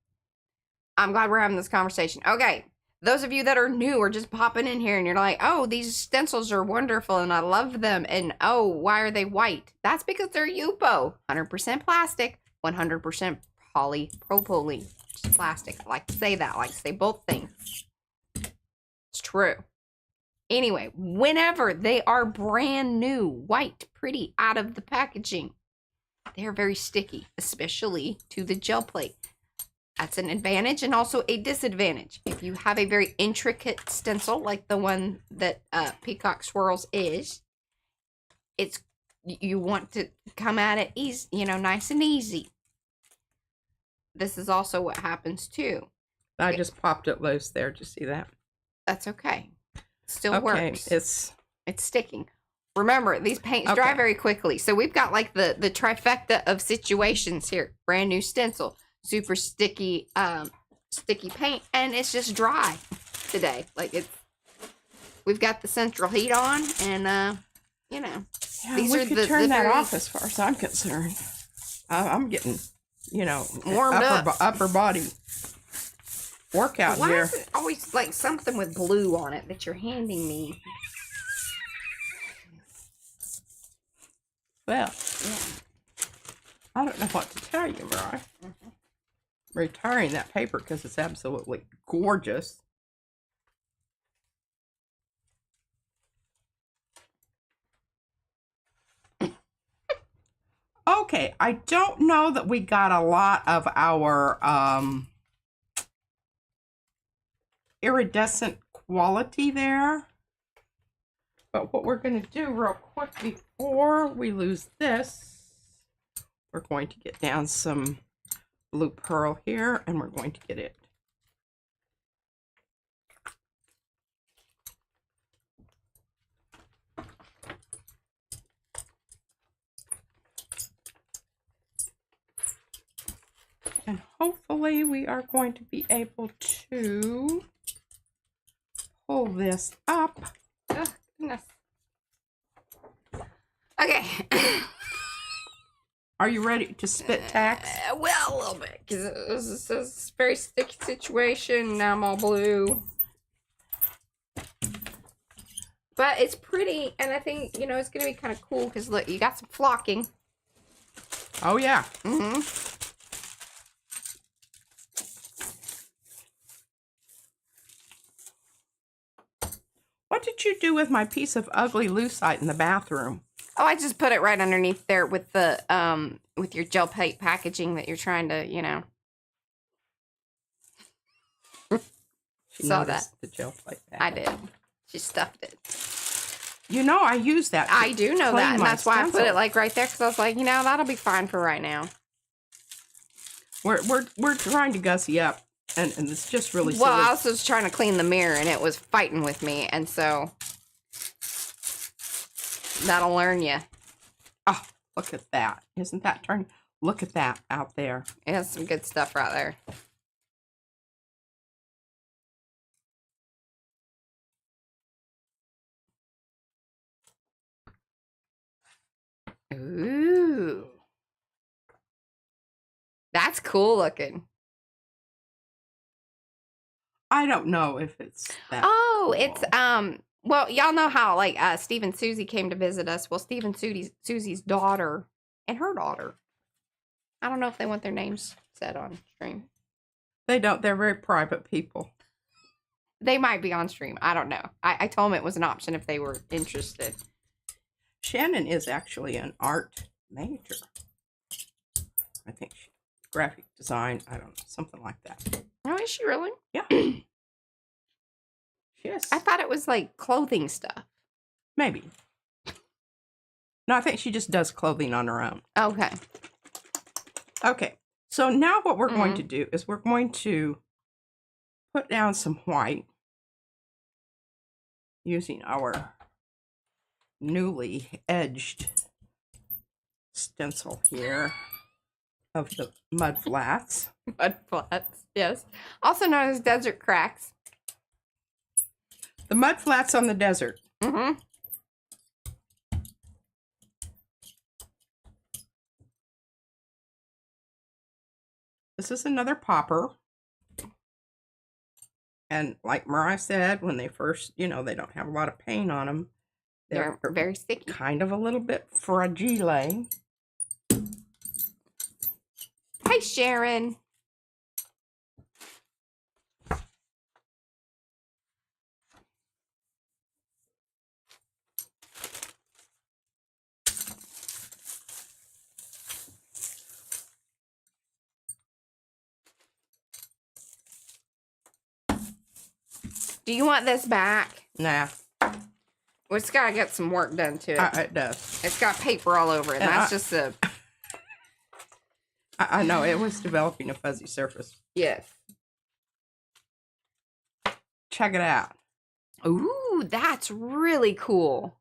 I'm glad we're having this conversation. Okay. Those of you that are new or just popping in here and you're like, oh, these stencils are wonderful and I love them. And oh, why are they white? That's because they're Yupo. 100% plastic, 100% polypropylene. Just plastic. I like to say that. I like to say both things. It's true. Anyway, whenever they are brand new, white, pretty, out of the packaging, they're very sticky, especially to the gel plate. That's an advantage and also a disadvantage. If you have a very intricate stencil like the one that Peacock Swirls is, you want to come at it easy, nice and easy. This is also what happens too. I just popped it loose there. Did you see that? That's okay. Still works. It's sticking. Remember, these paints dry very quickly. So we've got like the trifecta of situations here. Brand new stencil, super sticky paint, and it's just dry today. Like we've got the central heat on, and these we are could the turn that very off as far as I'm concerned. I'm getting, warmed up. upper body workout Why here. is it always like something with blue on it that you're handing me? Well, Yeah. I don't know what to tell you, Mariah. Retiring that paper because it's absolutely gorgeous. Okay, I don't know that we got a lot of our iridescent quality there. But what we're going to do real quick before we lose this, we're going to get down some blue pearl here, and we're going to get it. And hopefully we are going to be able to pull this up. Oh, goodness. Okay. Are you ready to spit tacks? Well, a little bit, because it's a very sticky situation. Now I'm all blue. But it's pretty, and I think, it's going to be kind of cool, because look, you got some flocking. Oh, yeah. Mm-hmm. What did you do with my piece of ugly lucite in the bathroom? Oh, I just put it right underneath there with the with your gel plate packaging that you're trying to, She saw noticed that. the gel plate bag. I did. She stuffed it. I use that. I do know clean that, and my that's why I put stencil. it like right there, because I was like, that'll be fine for right now. We're trying to gussy up, and it's just really silly. Well, I also was trying to clean the mirror, and it was fighting with me, and so that'll learn you. Oh, look at that! Isn't that turning? Look at that out there. It has some good stuff right there. Ooh. That's cool looking. I don't know if it's that. Oh, cool. it's well, y'all know how like Steve and Susie came to visit us. Well, Steve and Susie's daughter and her daughter. I don't know if they want their names said on stream. They don't. They're very private people. They might be on stream. I don't know. I told them it was an option if they were interested. Shannon is actually an art major. I think graphic design. I don't know, something like that. Oh, is she really? Yeah. Yes. I thought it was like clothing stuff. Maybe. No, I think she just does clothing on her own. Okay. Okay. So now what we're going to do is we're going to put down some white using our newly edged stencil here. of the mud flats. Mud flats, yes. Also known as desert cracks. The mud flats on the desert. Mm-hmm. This is another popper. And like Mariah said, when they first, they don't have a lot of paint on them. They're very sticky. Kind of a little bit fragile. Hi, Sharon. Do you want this back? Nah. Well, it's got to get some work done to it. It does. It's got paper all over it. And that's just a... I know, it was developing a fuzzy surface. Yes. Check it out. Ooh, that's really cool.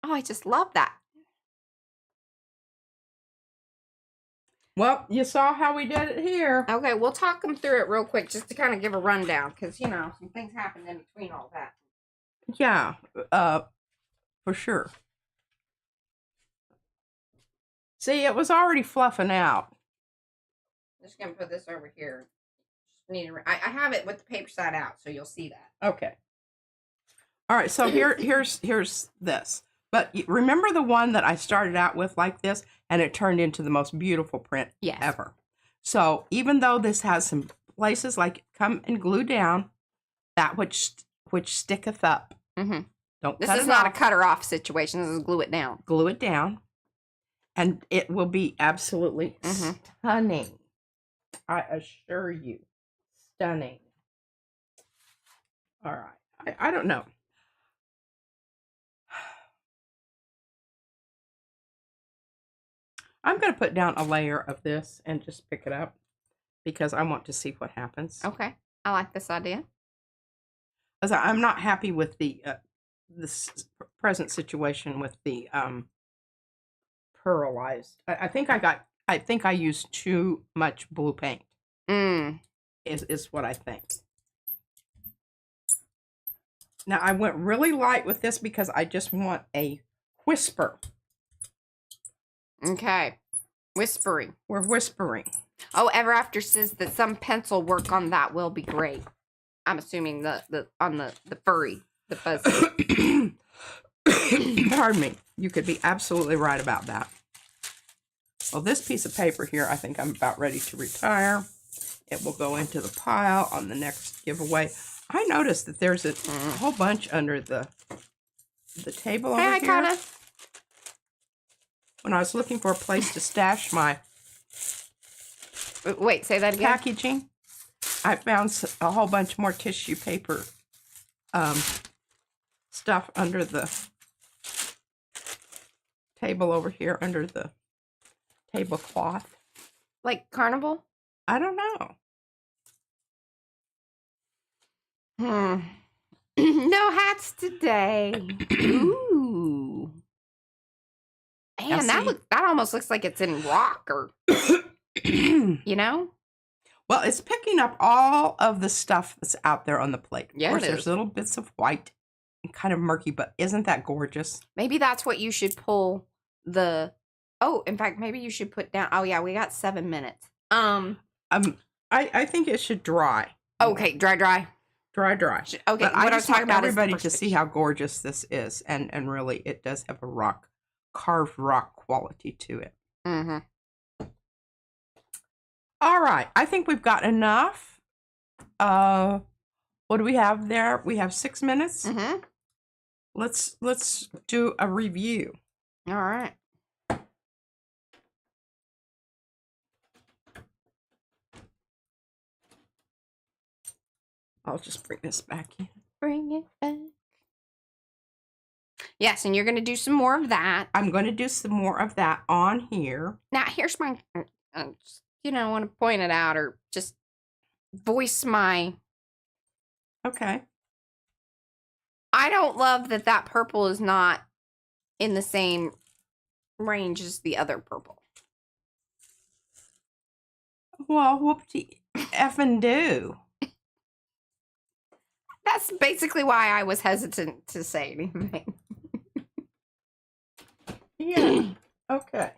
Oh, I just love that. Well, you saw how we did it here. Okay, we'll talk them through it real quick just to kind of give a rundown because, some things happened in between all that. Yeah, for sure. See, it was already fluffing out. I'm just going to put this over here. I have it with the paper side out, so you'll see that. Okay. All right, so here's this. But remember the one that I started out with like this, and it turned into the most beautiful print ever. So even though this has some places like come and glue down, that which sticketh up. Mm-hmm. Don't. This cut is it not off. a cutter off situation. This is glue it down. Glue it down, and it will be absolutely stunning. I assure you, stunning. All right. I don't know. I'm going to put down a layer of this and just pick it up because I want to see what happens. Okay. I like this idea. As I'm not happy with the this present situation with the pearlized. I think I used too much blue paint. Is what I think. Now I went really light with this because I just want a whisper. Okay. Whispering. We're whispering. Oh, Ever After says that some pencil work on that will be great. I'm assuming the furry, the fuzzy. Pardon me. You could be absolutely right about that. Well, this piece of paper here, I think I'm about ready to retire. It will go into the pile on the next giveaway. I noticed that there's a whole bunch under the table over here. Kinda. When I was looking for a place to stash my Wait, say that again. packaging, I found a whole bunch more tissue paper stuff under the table over here, under the tablecloth. Like carnival? I don't know. No hats today. Ooh. Man, that almost looks like it's in rock or Well, it's picking up all of the stuff that's out there on the plate. Of Yeah, course, it there's is. little bits of white and kind of murky, but isn't that gorgeous? Maybe that's what you should pull in fact, maybe you should put down. Oh yeah, we got 7 minutes. I think it should dry. Okay, dry. Dry. Okay, But what I I'm just talking want about is everybody to see perspiration. how gorgeous this is, and really, it does have a carved rock quality to it. Mm-hmm. All right, I think we've got enough. What do we have there? We have 6 minutes. Mm-hmm. Let's do a review. All right. I'll just bring this back in. Bring it back. Yes, and you're going to do some more of that. I'm going to do some more of that on here. Now, here's my, I want to point it out or just voice my, Okay. I don't love that purple is not in the same range is the other purple? Well, whoop-de effing do. That's basically why I was hesitant to say anything. Yeah. Okay.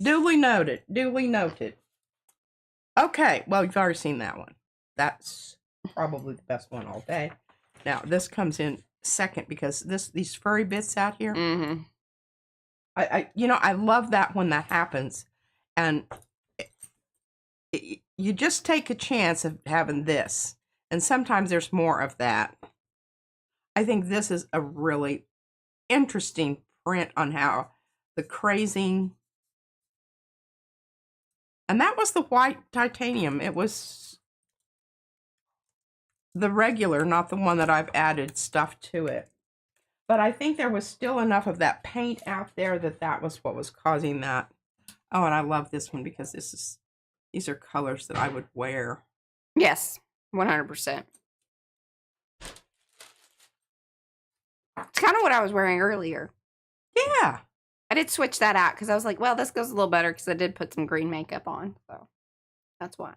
Duly noted. Duly noted. Okay. Well, you've already seen that one. That's probably the best one all day. Now, this comes in second because these furry bits out here. Mm-hmm. I love that when that happens, and you just take a chance of having this, and sometimes there's more of that. I think this is a really interesting print on how the crazing, and that was the white titanium. It was the regular, not the one that I've added stuff to it. But I think there was still enough of that paint out there that was what was causing that. Oh, and I love this one because these are colors that I would wear. Yes, 100%. It's kind of what I was wearing earlier. Yeah. I did switch that out because I was like, well, this goes a little better because I did put some green makeup on. So that's why.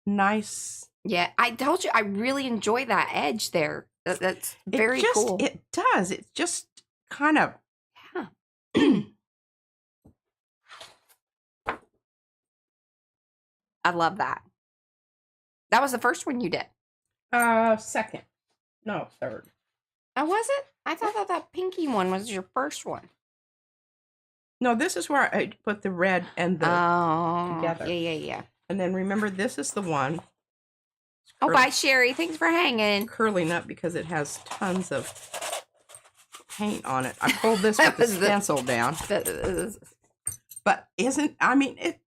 Nice. Yeah, I told you I really enjoy that edge there. That's very cool. It does. It just kind of. Yeah. I love that. That was the first one you did. Second. No, third. Oh, was it? I thought that pinky one was your first one. No, this is where I put the red and the together. Yeah. And then remember, this is the one. Oh, bye, Sherry. Thanks for hanging. Curling up because it has tons of paint on it. I pulled this with the stencil down. But it.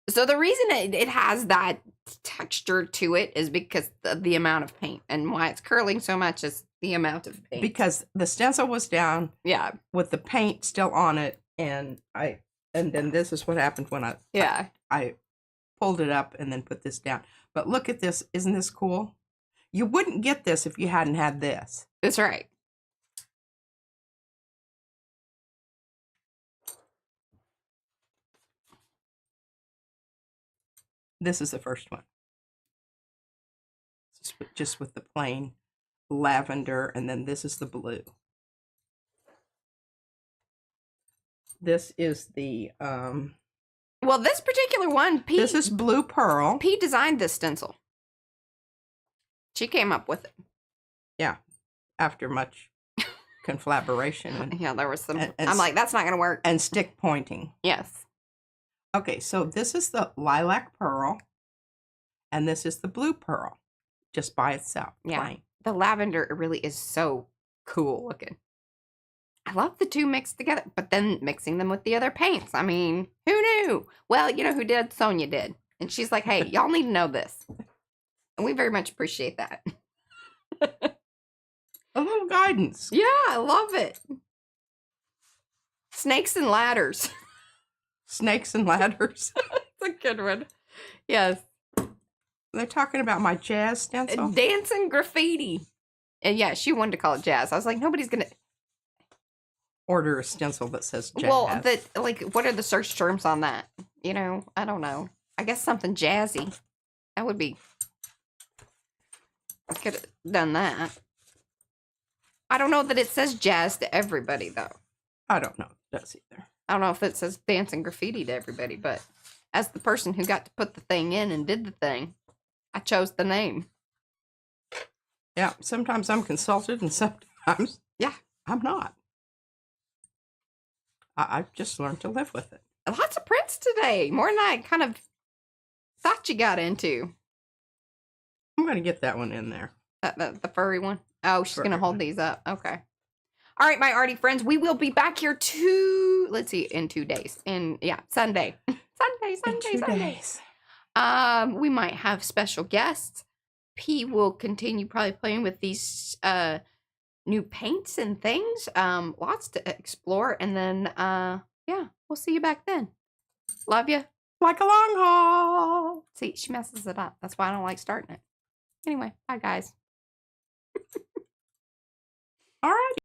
So the reason it has that texture to it is because of the amount of paint, and why it's curling so much is the amount of paint. Because the stencil was down, yeah, with the paint still on it, and then this is what happened when I pulled it up and then put this down. But look at this! Isn't this cool? You wouldn't get this if you hadn't had this. That's right. This is the first one. Just with the plain lavender, and then this is the blue. This is the well, this particular one, Pete. This is blue pearl. Pete designed this stencil. She came up with it. Yeah, after much conflagration. Yeah, there was some. I'm like, that's not going to work. And stick pointing. Yes. Okay, so this is the lilac pearl, and this is the blue pearl, just by itself. Yeah, plain. The lavender really is so cool looking. I love the two mixed together, but then mixing them with the other paints. I mean, who knew? Well, you know who did? Sonia did. And she's like, hey, y'all need to know this. And we very much appreciate that. A little guidance. Yeah, I love it. Snakes and ladders. Snakes and ladders. It's a good one. Yes. They're talking about my jazz stencil? Dancing graffiti. And yeah, she wanted to call it jazz. I was like, nobody's going to order a stencil that says jazz. Well, what are the search terms on that? You know, I don't know. I guess something jazzy. That would be. I could have done that. I don't know that it says jazz to everybody, though. I don't know if it does either. I don't know if it says dancing graffiti to everybody, but as the person who got to put the thing in and did the thing, I chose the name. Yeah, sometimes I'm consulted and sometimes I'm not. I've just learned to live with it. Lots of prints today. More than I kind of thought you got into. I'm going to get that one in there. The furry one? Oh, she's going to hold these up. Okay. All right, my arty friends, we will be back here in 2 days. Sunday. Sunday. We might have special guests. P will continue probably playing with these new paints and things. Lots to explore. And then, yeah, we'll see you back then. Love you. Like a long haul. See, she messes it up. That's why I don't like starting it. Anyway, bye, guys. All right.